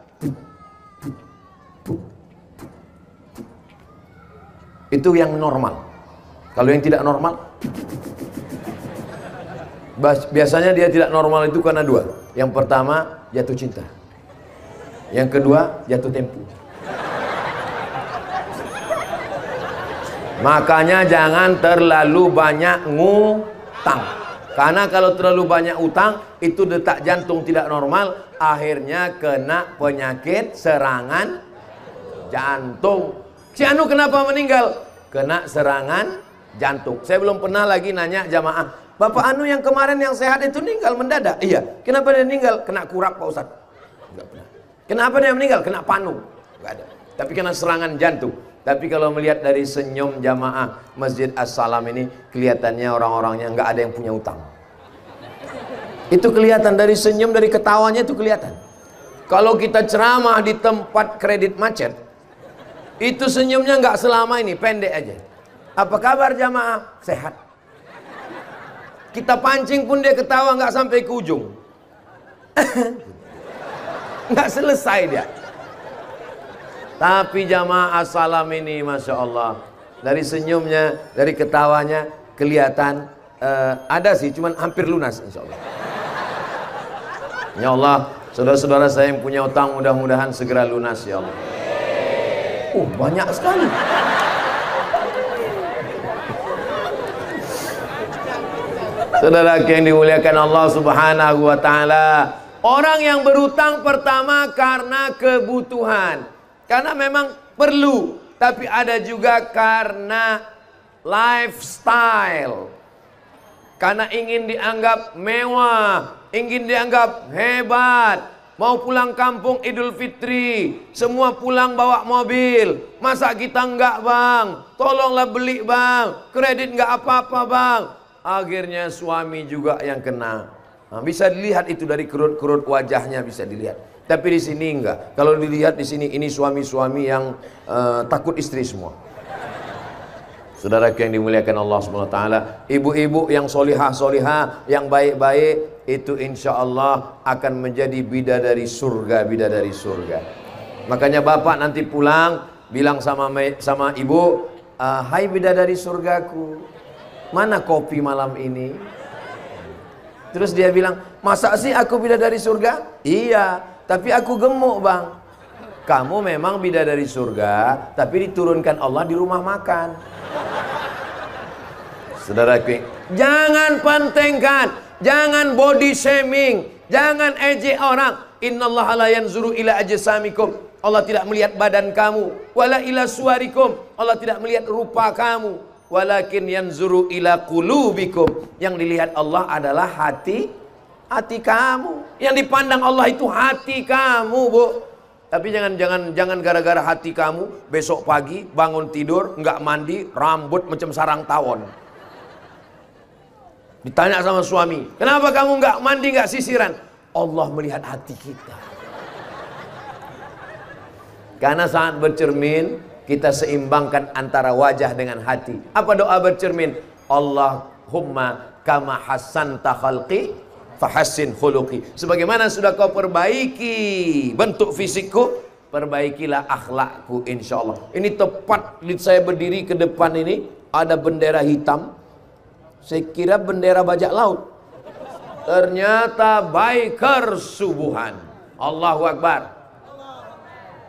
Itu yang normal. Kalau yang tidak normal, biasanya dia tidak normal itu karena 2. Yang pertama jatuh cinta, yang kedua jatuh tempo. Makanya jangan terlalu banyak ngutang. Karena kalau terlalu banyak utang, itu detak jantung tidak normal, akhirnya kena penyakit serangan jantung. Si Anu kenapa meninggal? Kena serangan jantung. Saya belum pernah lagi nanya jamaah, Bapak Anu yang kemarin yang sehat itu meninggal mendadak? Iya. Kenapa dia meninggal? Kena kurap Pak Ustadz? Enggak pernah. Kenapa dia meninggal? Kena panu? Enggak ada. Tapi kena serangan jantung. Tapi kalau melihat dari senyum jamaah Masjid As-Salam ini, kelihatannya orang-orangnya nggak ada yang punya utang. Itu kelihatan dari senyum, dari ketawanya itu kelihatan. Kalau kita ceramah di tempat kredit macet, itu senyumnya nggak selama ini, pendek aja. Apa kabar jamaah? Sehat. Kita pancing pun dia ketawa nggak sampai ke ujung. Nggak selesai dia. Tapi jamaah As-Salam ini Masya Allah, dari senyumnya, dari ketawanya kelihatan ada sih, cuman hampir lunas insya Allah. Ya Allah, saudara-saudara saya yang punya utang mudah-mudahan segera lunas ya Allah. Banyak sekali. Saudara yang dimuliakan Allah Subhanahu wa Ta'ala, orang yang berutang pertama karena kebutuhan, karena memang perlu, tapi ada juga karena lifestyle, karena ingin dianggap mewah, ingin dianggap hebat. Mau pulang kampung Idul Fitri, semua pulang bawa mobil. Masa kita enggak bang? Tolonglah beli bang, kredit enggak apa-apa bang. Akhirnya suami juga yang kena. Nah, bisa dilihat itu dari kerut-kerut wajahnya, bisa dilihat. Tapi di sini enggak. Kalau dilihat di sini, ini suami-suami yang takut istri semua. Saudara yang dimuliakan Allah SWT, ibu-ibu yang solihah-solihah, yang baik-baik, itu insya Allah akan menjadi bidadari surga, bidadari surga. Makanya bapak nanti pulang, bilang sama ibu, Hai bidadari surgaku, mana kopi malam ini? Terus dia bilang, masa sih aku bidadari surga? Iya, tapi aku gemuk bang. Kamu memang bidadari surga, tapi diturunkan Allah di rumah makan. Saudaraku, jangan pantengkan, jangan body shaming, jangan ejek orang. Innallaha la yanzuru ila ajsamikum. Allah tidak melihat badan kamu. Wala ila suwarikum. Allah tidak melihat rupa kamu. Walakin yanzuru ila qulubikum. Yang dilihat Allah adalah hati kamu. Yang dipandang Allah itu hati kamu, Bu. Tapi jangan gara-gara hati kamu besok pagi bangun tidur nggak mandi, rambut macam sarang tawon. Ditanya sama suami, kenapa kamu nggak mandi, nggak sisiran? Allah melihat hati kita. Karena saat bercermin, kita seimbangkan antara wajah dengan hati. Apa doa bercermin? Allahumma kama hasanta khalqi fahassin khuluqi. Sebagaimana sudah kau perbaiki bentuk fisikku, perbaikilah akhlakku insyaallah. Ini tepat saya berdiri ke depan ini, ada bendera hitam. Saya kira bendera bajak laut. Ternyata biker subuhan. Allahu Akbar.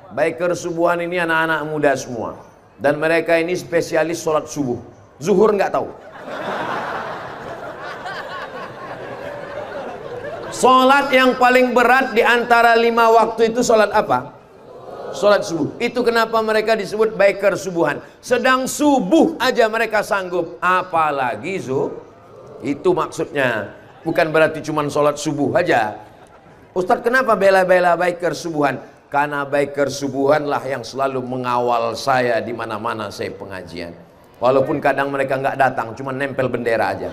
Biker subuhan ini anak-anak muda semua. Dan mereka ini spesialis sholat subuh. Zuhur nggak tahu. Sholat yang paling berat di antara 5 waktu itu sholat apa? Sholat subuh. Itu kenapa mereka disebut biker subuhan. Sedang subuh aja mereka sanggup, apalagi zuhur. Itu maksudnya. Bukan berarti cuma sholat subuh aja. Ustadz, kenapa bela-bela biker subuhan? Karena biker subuhan lah yang selalu mengawal saya di mana-mana saya pengajian. Walaupun kadang mereka nggak datang, cuma nempel bendera aja.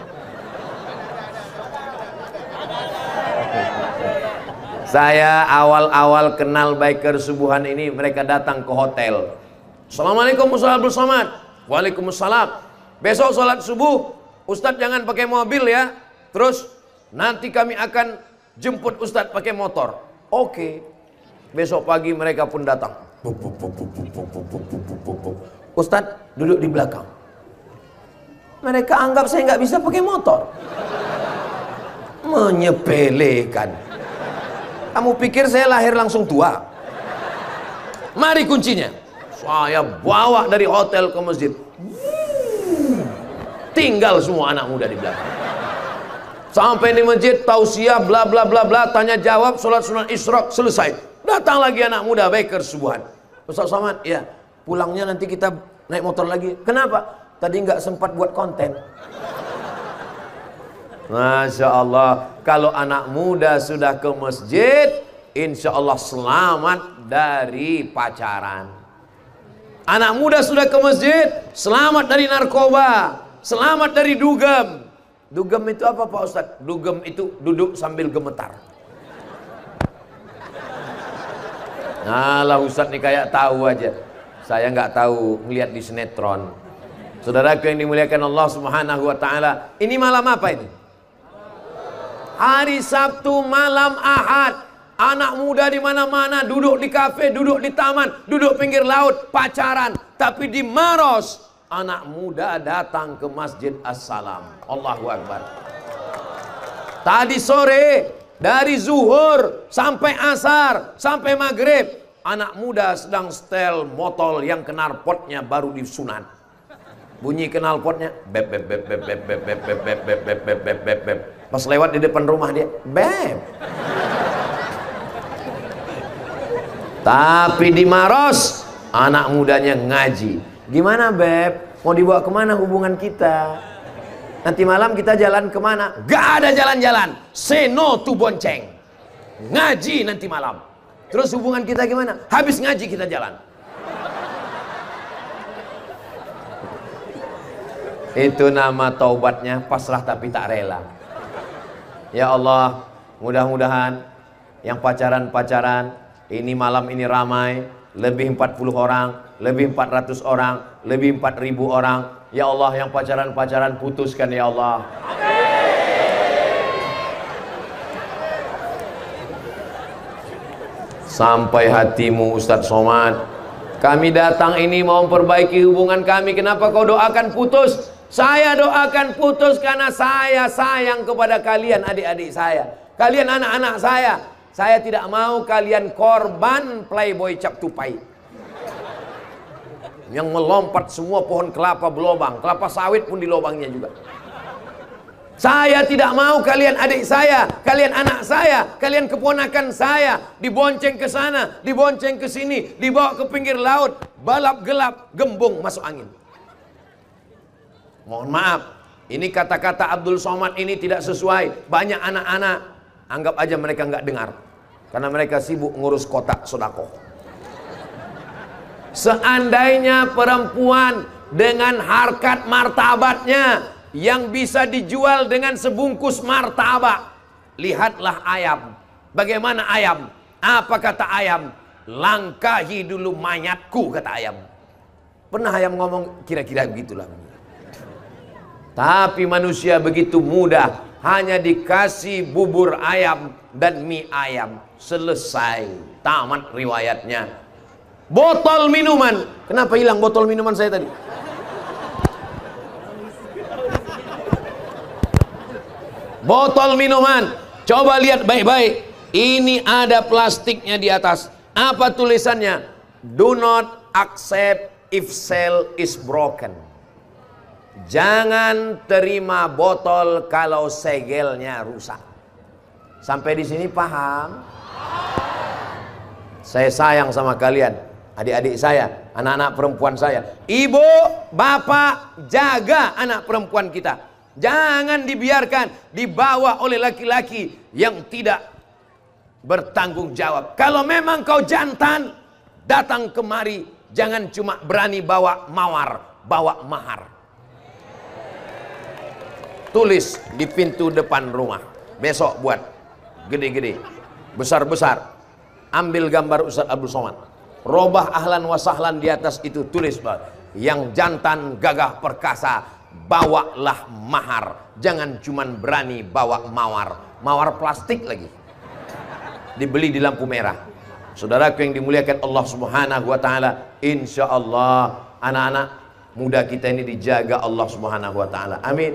Saya awal-awal kenal biker subuhan ini, mereka datang ke hotel. Assalamualaikum Ustadz Abdul Somad. Waalaikumsalam. Besok sholat subuh, Ustadz jangan pakai mobil ya. Terus nanti kami akan jemput Ustadz pakai motor. Oke. Besok pagi mereka pun datang. Ustadz duduk di belakang. Mereka anggap saya nggak bisa pakai motor. Menyepelekan. Kamu pikir saya lahir langsung tua? Mari kuncinya. Saya bawa dari hotel ke masjid. Tinggal semua anak muda di belakang. Sampai di masjid, tausiah, bla bla bla bla, tanya jawab, sholat sunat isyraq, selesai. Datang lagi anak muda biker subuhan. Ustaz Somad, ya, pulangnya nanti kita naik motor lagi. Kenapa? Tadi nggak sempat buat konten. Masya Allah, kalau anak muda sudah ke masjid, insya Allah selamat dari pacaran. Anak muda sudah ke masjid, selamat dari narkoba, selamat dari dugem. Dugem itu apa Pak Ustadz? Dugem itu duduk sambil gemetar. Nah lah Ustadz nih kayak tahu aja. Saya nggak tahu, ngeliat di sinetron. Saudaraku yang dimuliakan Allah Subhanahu wa Ta'ala, ini malam apa ini? Hari Sabtu malam Ahad. Anak muda di mana-mana, duduk di kafe, duduk di taman, duduk pinggir laut, pacaran. Tapi di Maros, anak muda datang ke Masjid As-Salam. Allahu Akbar. Tadi sore, dari zuhur sampai asar, sampai maghrib, anak muda sedang setel motor yang knalpotnya baru disunat. Bunyi knalpotnya, beb beb beb beb beb beb beb beb beb beb beb beb beb beb beb. Pas lewat di depan rumah dia, beb. Tapi di Maros, anak mudanya ngaji. Gimana beb? Mau dibawa kemana hubungan kita? Nanti malam kita jalan kemana? Gak ada jalan-jalan. Say no to bonceng. Ngaji nanti malam. Terus hubungan kita gimana? Habis ngaji kita jalan. Itu nama taubatnya, pasrah tapi tak rela. Ya Allah, mudah-mudahan yang pacaran-pacaran ini malam ini ramai, lebih 40 orang, lebih 400 orang, lebih 4000 orang. Ya Allah, yang pacaran-pacaran putuskan ya Allah. Sampai hatimu Ustadz Somad Kami datang ini mau memperbaiki hubungan kami. Kenapa kau doakan putus? Saya doakan putus karena saya sayang kepada kalian, adik-adik saya. Kalian anak-anak saya. Saya tidak mau kalian korban playboy cap tupai yang melompat semua pohon kelapa berlobang. Kelapa sawit pun di lobangnya juga. Saya tidak mau kalian adik saya, kalian anak saya, kalian keponakan saya dibonceng ke sana, dibonceng ke sini, dibawa ke pinggir laut, balap gelap, gembung masuk angin. Mohon maaf, ini kata-kata Abdul Somad ini tidak sesuai. Banyak anak-anak anggap aja mereka nggak dengar karena mereka sibuk ngurus kotak sodako. Seandainya perempuan dengan harkat martabatnya yang bisa dijual dengan sebungkus martabak, lihatlah ayam. Bagaimana ayam? Apa kata ayam? Langkahi dulu mayatku, kata ayam. Pernah ayam ngomong kira-kira begitulah. Tapi manusia begitu mudah, hanya dikasih bubur ayam dan mie ayam, selesai, tamat riwayatnya. Botol minuman, kenapa hilang botol minuman saya tadi? Botol minuman, coba lihat baik-baik. Ini ada plastiknya di atas. Apa tulisannya? Do not accept if seal is broken. Jangan terima botol kalau segelnya rusak. Sampai di sini paham? Saya sayang sama kalian, adik-adik saya, anak-anak perempuan saya. Ibu, bapak, jaga anak perempuan kita. Jangan dibiarkan dibawa oleh laki-laki yang tidak bertanggung jawab. Kalau memang kau jantan, datang kemari. Jangan cuma berani bawa mawar, bawa mahar. Tulis di pintu depan rumah. Besok buat gede-gede, besar-besar. Ambil gambar Ustaz Abdul Somad. Robah ahlan wa sahlan di atas itu tulis, yang jantan gagah perkasa, bawalah mahar. Jangan cuman berani bawa mawar. Mawar plastik lagi, dibeli di lampu merah. Saudaraku yang dimuliakan Allah Subhanahu wa taala, insya Allah anak-anak muda kita ini dijaga Allah Subhanahu wa taala. Amin.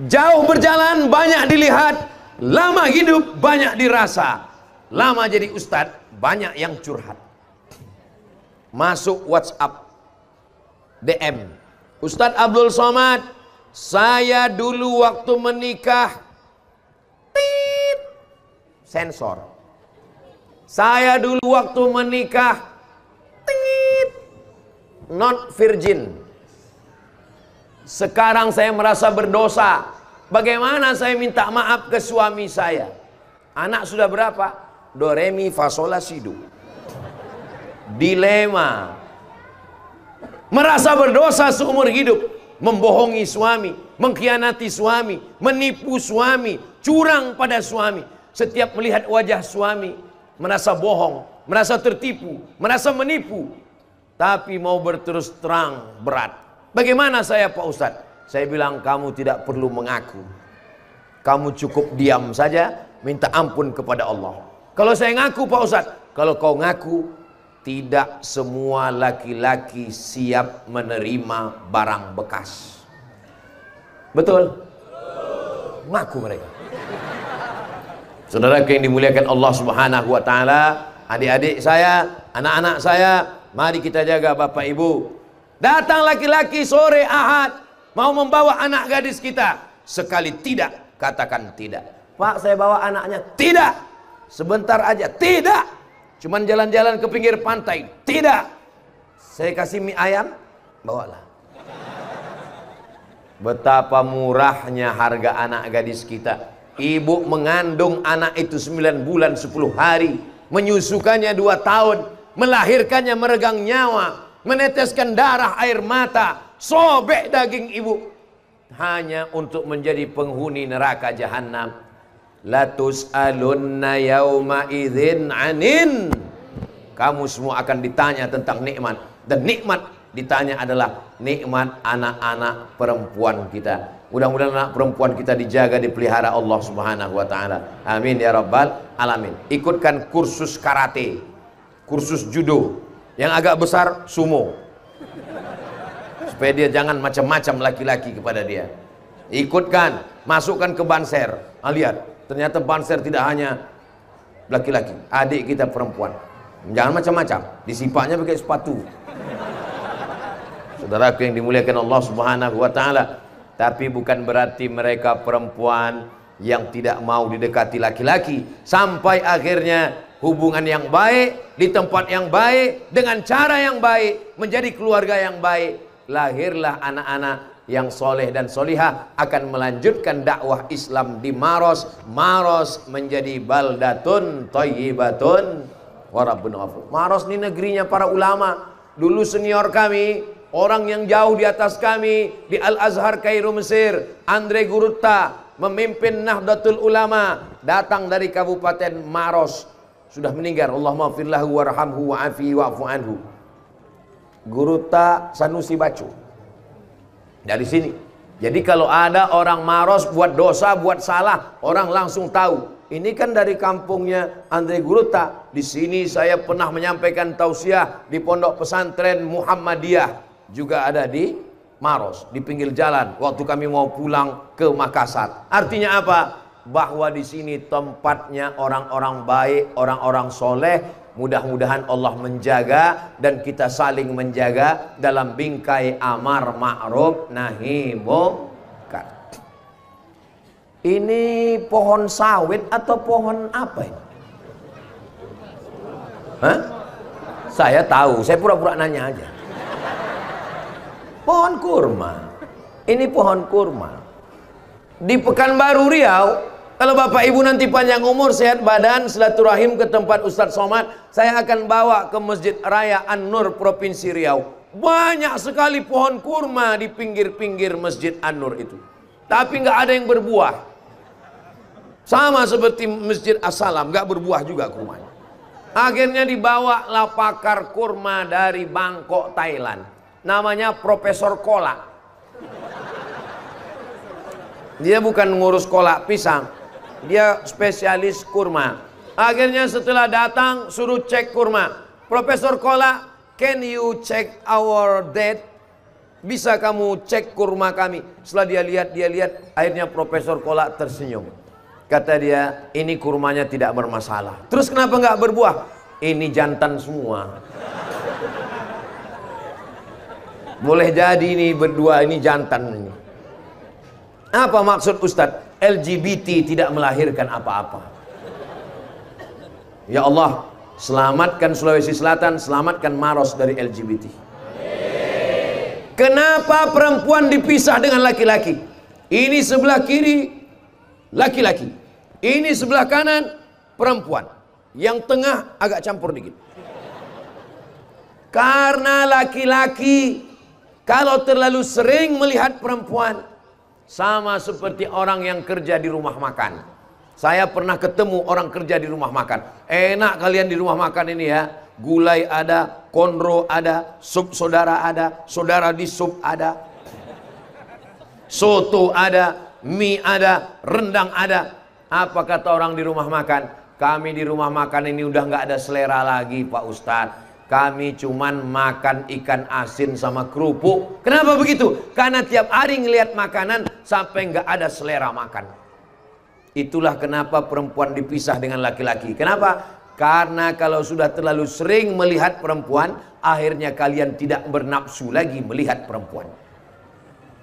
Jauh berjalan banyak dilihat, lama hidup banyak dirasa. Lama jadi ustadz banyak yang curhat. Masuk WhatsApp, DM, Ustadz Abdul Somad, saya dulu waktu menikah, tit, sensor. Saya dulu waktu menikah, tit, not virgin. Sekarang saya merasa berdosa. Bagaimana saya minta maaf ke suami saya? Anak sudah berapa? Do, re, mi, fa, sol, la, si, do. Dilema. Merasa berdosa seumur hidup, membohongi suami, mengkhianati suami, menipu suami, curang pada suami. Setiap melihat wajah suami, merasa bohong, merasa tertipu, merasa menipu. Tapi mau berterus terang berat. Bagaimana saya Pak Ustadz? Saya bilang kamu tidak perlu mengaku. Kamu cukup diam saja, minta ampun kepada Allah. Kalau saya ngaku Pak Ustadz, kalau kau ngaku, tidak semua laki-laki siap menerima barang bekas. Betul? Ngaku mereka. Saudara yang dimuliakan Allah Subhanahu wa taala, adik-adik saya, anak-anak saya, mari kita jaga Bapak Ibu. Datang laki-laki sore Ahad mau membawa anak gadis kita, sekali tidak katakan tidak. Pak, saya bawa anaknya. Tidak. Sebentar aja. Tidak. Cuman jalan-jalan ke pinggir pantai. Tidak. Saya kasih mie ayam, bawalah. Betapa murahnya harga anak gadis kita. Ibu mengandung anak itu 9 bulan 10 hari, menyusukannya 2 tahun, melahirkannya meregang nyawa, meneteskan darah air mata, sobek daging ibu, hanya untuk menjadi penghuni neraka jahanam. Latus alunna yauma idzin anin. Kamu semua akan ditanya tentang nikmat, dan nikmat ditanya adalah nikmat anak-anak perempuan kita. Mudah-mudahan anak perempuan kita dijaga, dipelihara Allah Subhanahu wa taala. Amin ya rabbal alamin. Ikutkan kursus karate. kursus judo, yang agak besar sumo, supaya dia jangan macam-macam laki-laki kepada dia. Ikutkan, masukkan ke banser. Lihat, ternyata banser tidak hanya laki-laki, adik kita perempuan. Jangan macam-macam, disipaknya pakai sepatu. Saudaraku yang dimuliakan Allah Subhanahu wa taala. Tapi bukan berarti mereka perempuan yang tidak mau didekati laki-laki, sampai akhirnya hubungan yang baik di tempat yang baik dengan cara yang baik, menjadi keluarga yang baik, lahirlah anak-anak yang soleh dan solihah, akan melanjutkan dakwah Islam di Maros. Maros menjadi baldatun thayyibatun wa rabbun ghafur. Maros ini negerinya para ulama. Dulu senior kami, orang yang jauh di atas kami di Al-Azhar Kairo Mesir, Andre Gurutta, memimpin Nahdlatul Ulama, datang dari Kabupaten Maros, sudah meninggal, Allahumma firlahu warhamhu wa'afihi wa'fu anhu. Gurutta Sanusi Bacu dari sini. Jadi kalau ada orang Maros buat dosa, buat salah, orang langsung tahu. Ini kan dari kampungnya Andre Gurutta. Di sini saya pernah menyampaikan tausiah di pondok pesantren Muhammadiyah, juga ada di Maros, di pinggir jalan. Waktu kami mau pulang ke Makassar. Artinya apa? Bahwa di sini tempatnya orang-orang baik, orang-orang soleh. Mudah-mudahan Allah menjaga dan kita saling menjaga dalam bingkai amar ma'ruf nahi munkar. Ini pohon sawit atau pohon apa ini? Hah? Saya tahu, saya pura-pura nanya aja. Pohon kurma. Ini pohon kurma. Di Pekanbaru Riau, kalau Bapak Ibu nanti panjang umur, sehat badan, silaturahim ke tempat Ustadz Somad, saya akan bawa ke Masjid Raya An-Nur Provinsi Riau. Banyak sekali pohon kurma di pinggir-pinggir Masjid An-Nur itu. Tapi nggak ada yang berbuah. Sama seperti Masjid As-Salam, nggak berbuah juga kurmanya. Akhirnya dibawa lah pakar kurma dari Bangkok, Thailand. Namanya Profesor Kolak. Dia bukan ngurus kolak pisang, dia spesialis kurma. Akhirnya setelah datang suruh cek kurma. Profesor Kolak, can you check our date? Bisa kamu cek kurma kami? Setelah dia lihat, akhirnya Profesor Kolak tersenyum. Kata dia, ini kurmanya tidak bermasalah. Terus kenapa nggak berbuah? Ini jantan semua. Boleh jadi ini berdua ini jantan ini. Apa maksud Ustadz? LGBT tidak melahirkan apa-apa. Ya Allah, selamatkan Sulawesi Selatan, selamatkan Maros dari LGBT. Kenapa perempuan dipisah dengan laki-laki? Ini sebelah kiri laki-laki, ini sebelah kanan perempuan, yang tengah agak campur dikit. Karena laki-laki kalau terlalu sering melihat perempuan, sama seperti orang yang kerja di rumah makan. Saya pernah ketemu orang kerja di rumah makan. Enak kalian di rumah makan ini ya. Gulai ada, konro ada, sup saudara ada, saudara di sup ada, soto ada, mie ada, rendang ada. Apa kata orang di rumah makan? Kami di rumah makan ini udah nggak ada selera lagi Pak Ustadz. Kami cuman makan ikan asin sama kerupuk. Kenapa begitu? Karena tiap hari ngelihat makanan sampai nggak ada selera makan. Itulah kenapa perempuan dipisah dengan laki-laki. Kenapa? Karena kalau sudah terlalu sering melihat perempuan, akhirnya kalian tidak bernafsu lagi melihat perempuan.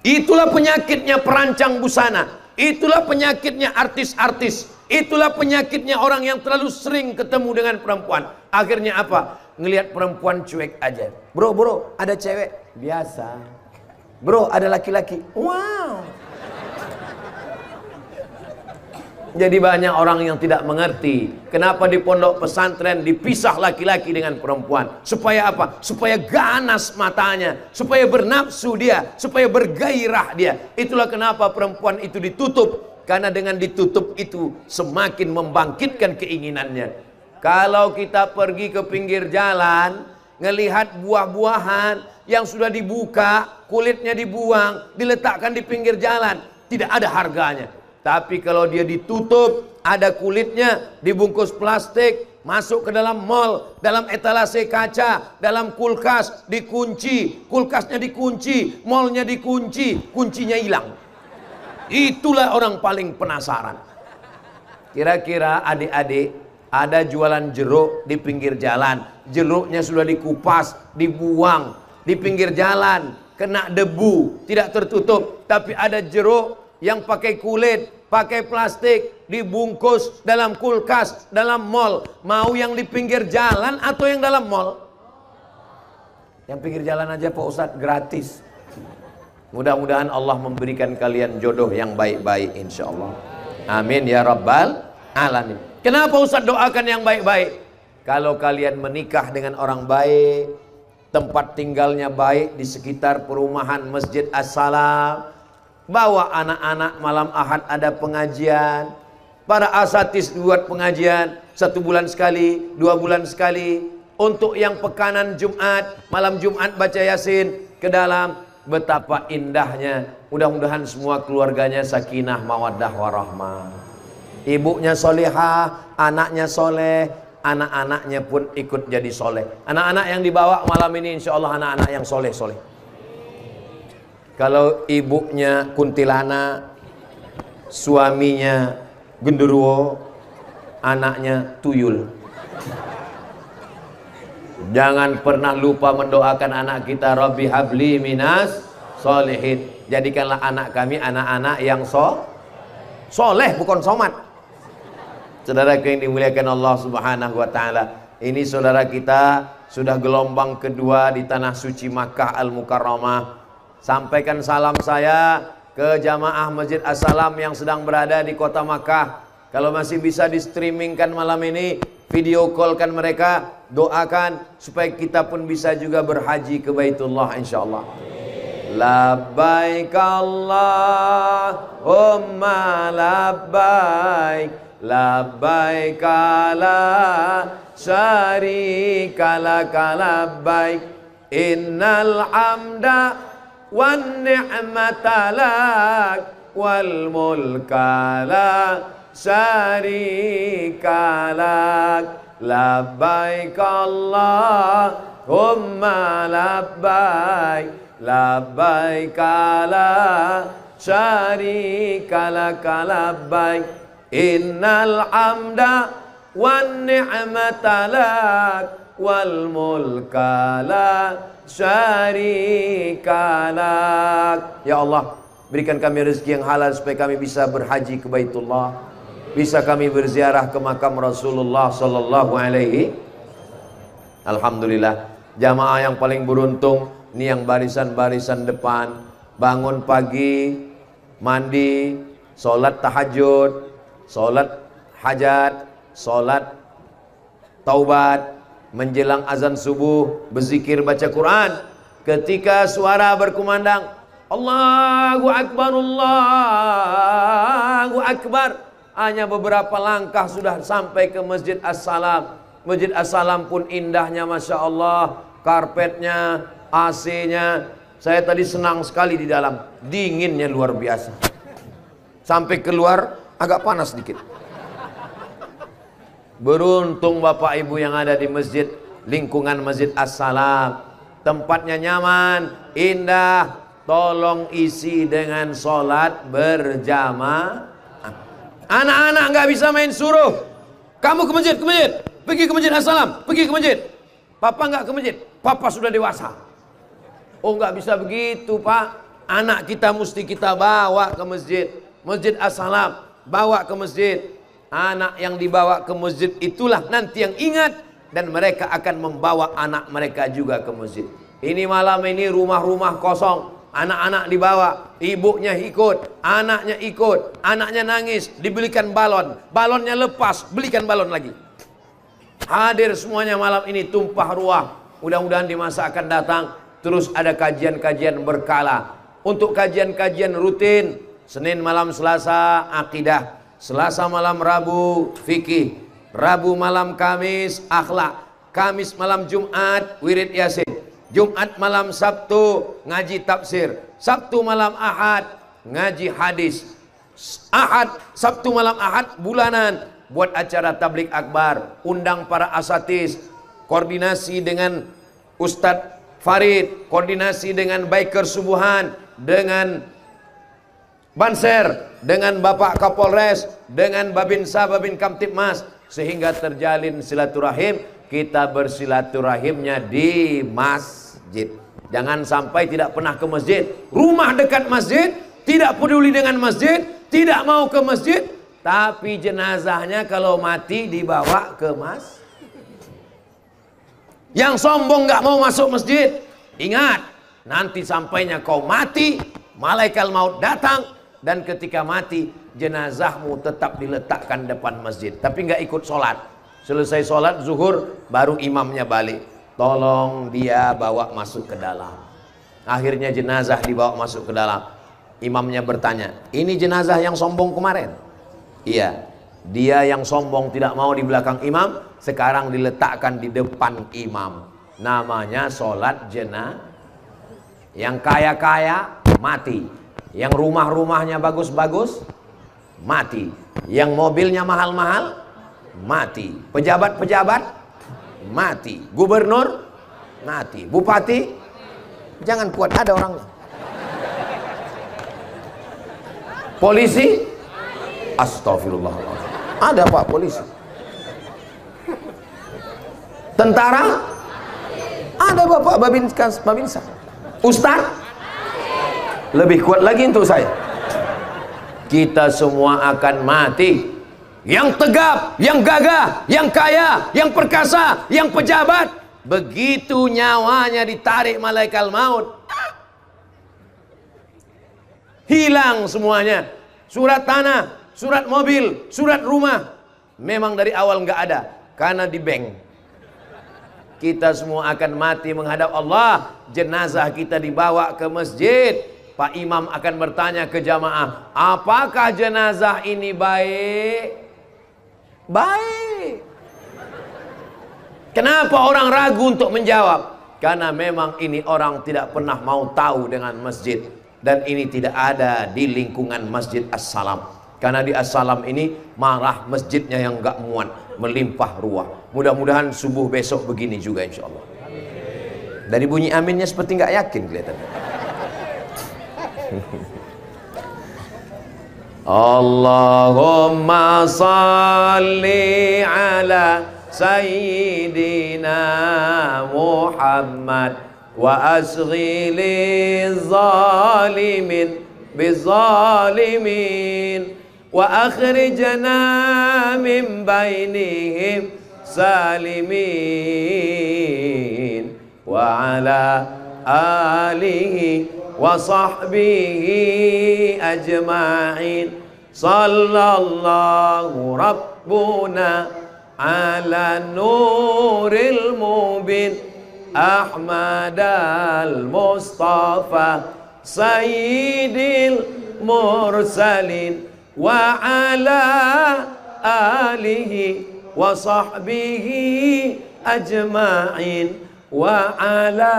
Itulah penyakitnya perancang busana. Itulah penyakitnya artis-artis. Itulah penyakitnya orang yang terlalu sering ketemu dengan perempuan. Akhirnya apa? Ngelihat perempuan cuek aja. Bro, ada cewek? Biasa. Bro, ada laki-laki? Wow. Jadi banyak orang yang tidak mengerti kenapa di pondok pesantren dipisah laki-laki dengan perempuan. Supaya apa? Supaya ganas matanya, supaya bernafsu dia, supaya bergairah dia. Itulah kenapa perempuan itu ditutup. Karena dengan ditutup itu semakin membangkitkan keinginannya. Kalau kita pergi ke pinggir jalan, ngelihat buah-buahan yang sudah dibuka, kulitnya dibuang, diletakkan di pinggir jalan, tidak ada harganya. Tapi kalau dia ditutup, ada kulitnya, dibungkus plastik, masuk ke dalam mall, dalam etalase kaca, dalam kulkas, dikunci, kulkasnya dikunci, mallnya dikunci, kuncinya hilang. Itulah orang paling penasaran. Kira-kira adik-adik ada jualan jeruk di pinggir jalan, jeruknya sudah dikupas, dibuang di pinggir jalan, kena debu, tidak tertutup, tapi ada jeruk yang pakai kulit, pakai plastik, dibungkus dalam kulkas, dalam mall. Mau yang di pinggir jalan atau yang dalam mall? Yang pinggir jalan aja Pak Ustadz gratis. Mudah-mudahan Allah memberikan kalian jodoh yang baik-baik insyaallah. Amin ya rabbal alamin. Kenapa Ustadz doakan yang baik-baik? Kalau kalian menikah dengan orang baik, tempat tinggalnya baik di sekitar perumahan Masjid As-Salam, bawa anak-anak malam Ahad ada pengajian, para asatis buat pengajian 1 bulan sekali, 2 bulan sekali. Untuk yang pekanan Jumat, malam Jumat baca Yasin ke dalam, betapa indahnya. Mudah-mudahan semua keluarganya sakinah mawaddah warahmah. Ibunya solehah, anaknya soleh, anak-anaknya pun ikut jadi soleh. Anak-anak yang dibawa malam ini insya Allah anak-anak yang soleh-soleh. Kalau ibunya kuntilanak, suaminya genderuwo, anaknya tuyul. Jangan pernah lupa mendoakan anak kita, Rabbi habli minas solihin. Jadikanlah anak kami anak-anak yang soleh, bukan somat. Saudara yang dimuliakan Allah Subhanahu wa taala, ini saudara kita sudah gelombang kedua di tanah suci Makkah Al-Mukarramah. Sampaikan salam saya ke jamaah Masjid As-Salam yang sedang berada di kota Makkah. Kalau masih bisa di streamingkan malam ini, video callkan mereka, doakan supaya kita pun bisa juga berhaji ke Baitullah insyaallah. Labbaik Allahumma labbaik, labbaik la syarika laka labbaik, innal hamda wan ni'mata lak wal mulka la syarika lak, labbaik Allahumma labbaik, labbaik la syarika lak labbaik, innal hamda wan ni'mata lak wal mulka la syarika lak. Ya Allah, berikan kami rezeki yang halal supaya kami bisa berhaji ke Baitullah, bisa kami berziarah ke makam Rasulullah sallallahu alaihi. Alhamdulillah, jamaah yang paling beruntung ini yang barisan-barisan depan, bangun pagi, mandi, sholat tahajud, sholat hajat, sholat taubat, menjelang azan subuh berzikir baca Quran. Ketika suara berkumandang Allahu Akbar, Allahu Akbar, hanya beberapa langkah sudah sampai ke Masjid As-Salam. Masjid As-Salam pun indahnya Masya Allah, karpetnya, AC-nya. Saya tadi senang sekali di dalam, dinginnya luar biasa. Sampai keluar agak panas sedikit. Beruntung Bapak Ibu yang ada di masjid, lingkungan Masjid As-Salam. Tempatnya nyaman, indah. Tolong isi dengan sholat berjamaah. Anak-anak nggak bisa main suruh. Kamu ke masjid, pergi ke Masjid As-Salam, pergi ke masjid. Papa nggak ke masjid, papa sudah dewasa. Oh nggak bisa begitu Pak. Anak kita mesti kita bawa ke masjid. Masjid As-Salam, bawa ke masjid. Anak yang dibawa ke masjid itulah nanti yang ingat, dan mereka akan membawa anak mereka juga ke masjid. Ini malam ini rumah-rumah kosong, anak-anak dibawa, ibunya ikut, anaknya nangis, dibelikan balon, balonnya lepas, belikan balon lagi. Hadir semuanya malam ini, tumpah ruah. Mudah-mudahan di masa akan datang terus ada kajian-kajian berkala. Untuk kajian-kajian rutin, Senin malam Selasa akidah, Selasa malam Rabu fikih, Rabu malam Kamis akhlak, Kamis malam Jumat wirid Yasin, Jumat malam Sabtu ngaji tafsir, Sabtu malam Ahad ngaji hadis, Ahad Sabtu malam Ahad bulanan buat acara tablik akbar, undang para asatis, koordinasi dengan Ustadz Farid, koordinasi dengan Biker Subuhan, dengan Banser, dengan Bapak Kapolres, dengan Babinsa, Babin Kamtipmas, sehingga terjalin silaturahim. Kita bersilaturahimnya di masjid. Jangan sampai tidak pernah ke masjid, rumah dekat masjid, tidak peduli dengan masjid, tidak mau ke masjid, tapi jenazahnya kalau mati dibawa ke masjid. Yang sombong nggak mau masuk masjid, ingat, nanti sampainya kau mati, malaikat maut datang, dan ketika mati jenazahmu tetap diletakkan depan masjid, tapi nggak ikut sholat. Selesai sholat zuhur baru imamnya balik, tolong dia bawa masuk ke dalam. Akhirnya jenazah dibawa masuk ke dalam. Imamnya bertanya, ini jenazah yang sombong kemarin? Iya, dia yang sombong tidak mau di belakang imam, sekarang diletakkan di depan imam. Namanya sholat jenazah. Yang kaya-kaya mati, yang rumah-rumahnya bagus-bagus mati, yang mobilnya mahal-mahal mati, pejabat-pejabat mati, gubernur mati, bupati jangan kuat, ada orangnya, polisi astagfirullahaladzim, ada pak polisi, tentara ada bapak Babinsa, Ustaz lebih kuat lagi untuk saya. Kita semua akan mati. Yang tegap, yang gagah, yang kaya, yang perkasa, yang pejabat, begitu nyawanya ditarik malaikat maut, hilang semuanya. Surat tanah, surat mobil, surat rumah, memang dari awal nggak ada, karena di bank. Kita semua akan mati menghadap Allah. Jenazah kita dibawa ke masjid. Pak Imam akan bertanya ke jamaah, apakah jenazah ini baik? Baik. Kenapa orang ragu untuk menjawab? Karena memang ini orang tidak pernah mau tahu dengan masjid. Dan ini tidak ada di lingkungan Masjid As-Salam. Karena di As-Salam ini marah masjidnya yang gak muat, melimpah ruah. Mudah-mudahan subuh besok begini juga insya Allah. Dari bunyi aminnya seperti gak yakin kelihatannya. Allahumma salli ala Sayyidina Muhammad wa asghili zalimin bizalimin wa akhrijna min bainihim salimin wa ala alihi wa sahbihi ajma'in. Sallallahu rabbuna ala nuril mubin Ahmad al-Mustafa sayyidil mursalin wa ala alihi wa sahbihi ajma'in wa ala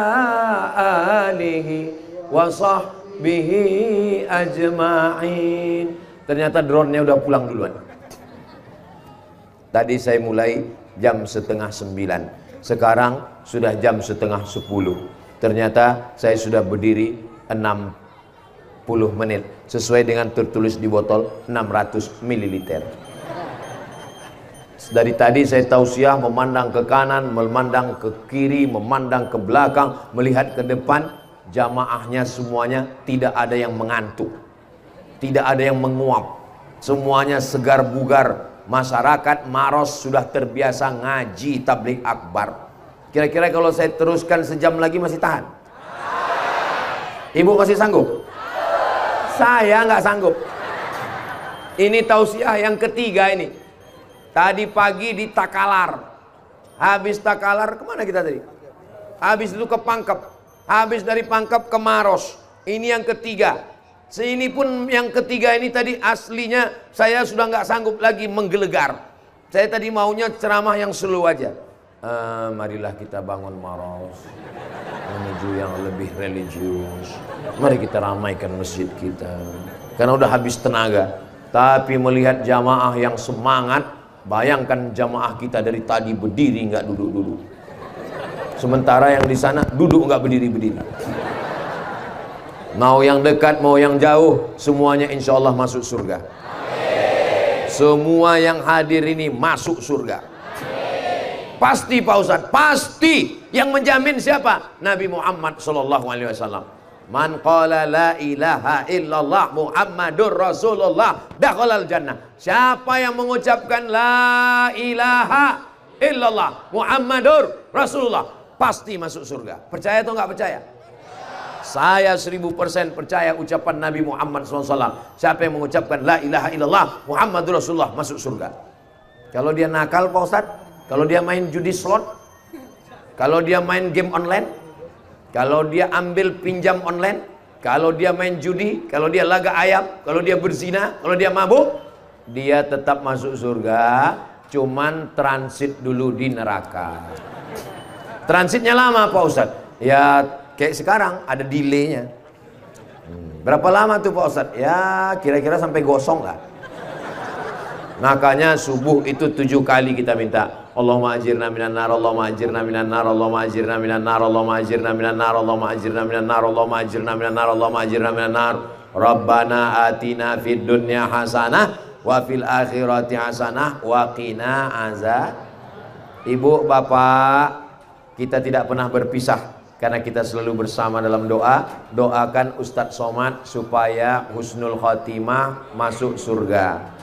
alihi wa sahbihi ajma'in. Ternyata drone-nya udah pulang duluan. Tadi saya mulai jam 8:30, sekarang sudah jam 9:30. Ternyata saya sudah berdiri 60 menit sesuai dengan tertulis di botol 600 ml. Dari tadi saya tausiah memandang ke kanan, memandang ke kiri, memandang ke belakang, melihat ke depan. Jamaahnya semuanya tidak ada yang mengantuk, tidak ada yang menguap, semuanya segar bugar. Masyarakat Maros sudah terbiasa ngaji tabligh akbar. Kira-kira kalau saya teruskan sejam lagi masih tahan? Ibu masih sanggup? Saya nggak sanggup. Ini tausiah yang ketiga ini. Tadi pagi di Takalar, habis Takalar kemana kita tadi? Habis itu ke Pangkep, habis dari Pangkep ke Maros. Ini yang ketiga. Ini pun yang ketiga ini tadi aslinya saya sudah nggak sanggup lagi menggelegar. Saya tadi maunya ceramah yang slow aja. Marilah kita bangun Maros menuju yang lebih religius. Mari kita ramaikan masjid kita. Karena udah habis tenaga. Tapi melihat jamaah yang semangat, Bayangkan jamaah kita dari tadi berdiri nggak duduk-duduk. Sementara yang di sana duduk nggak berdiri-berdiri. Mau yang dekat, mau yang jauh, semuanya insya Allah masuk surga. Semua yang hadir ini masuk surga. Pasti Pak Ustadz, pasti. Yang menjamin siapa? Nabi Muhammad SAW. Man qala la ilaha illallah Muhammadur Rasulullah dakhalal jannah. Siapa yang mengucapkan la ilaha illallah Muhammadur Rasulullah pasti masuk surga. Percaya atau nggak percaya? Saya 1000% percaya ucapan Nabi Muhammad SAW. Siapa yang mengucapkan la ilaha illallah Muhammadur Rasulullah masuk surga. Kalau dia nakal Pak Ustadz, kalau dia main judi slot, kalau dia main game online, kalau dia ambil pinjam online, kalau dia main judi, kalau dia laga ayam, kalau dia berzina, kalau dia mabuk, dia tetap masuk surga, cuman transit dulu di neraka. Transitnya lama Pak Ustadz? Ya kayak sekarang ada delaynya. Berapa lama tuh Pak Ustadz? Ya kira-kira sampai gosong lah. Makanya subuh itu 7 kali kita minta Allahumma ajirna minan nar, Allahumma ajirna minan nar, Allahumma ajirna minan nar, Allahumma ajirna minan nar, Allahumma ajirna minan nar, Allahumma ajirna minan nar, Allahumma ajirna minan nar. Rabbana atina fid dunya hasanah wa fil akhirati hasanah wa qina azab. Ibu, bapak, kita tidak pernah berpisah karena kita selalu bersama dalam doa. Doakan Ustadz Somad supaya husnul khotimah masuk surga.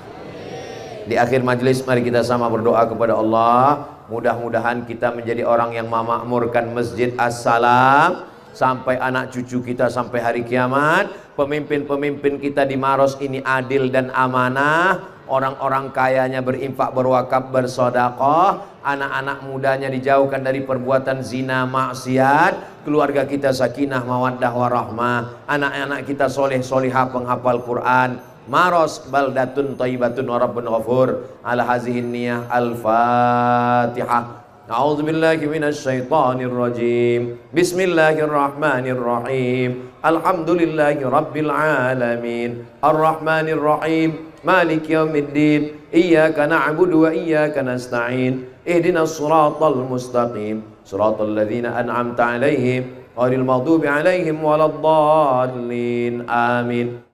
Di akhir majelis mari kita sama berdoa kepada Allah. Mudah-mudahan kita menjadi orang yang memakmurkan Masjid As-Salam sampai anak cucu kita sampai hari kiamat. Pemimpin-pemimpin kita di Maros ini adil dan amanah. Orang-orang kayanya berinfak, berwakaf, bersedekah. Anak-anak mudanya dijauhkan dari perbuatan zina, maksiat. Keluarga kita sakinah, mawaddah, warahmah. Anak-anak kita soleh, solihah, penghafal Quran. Maros baldatun thayyibatun wa rabbun ghafur. Ala hazihin niyah al-Fatihah. A'udzu billahi minasy syaithanir rajim. Bismillahirrahmanirrahim. Alhamdulillahi rabbil alamin. Arrahmanir rahim. Maliki yaumiddin. Iyyaka na'budu wa iyyaka nasta'in. Ihdinas siratal mustaqim. Siratal ladzina an'amta 'alaihim ghairil maghdubi 'alaihim waladdallin. Amin.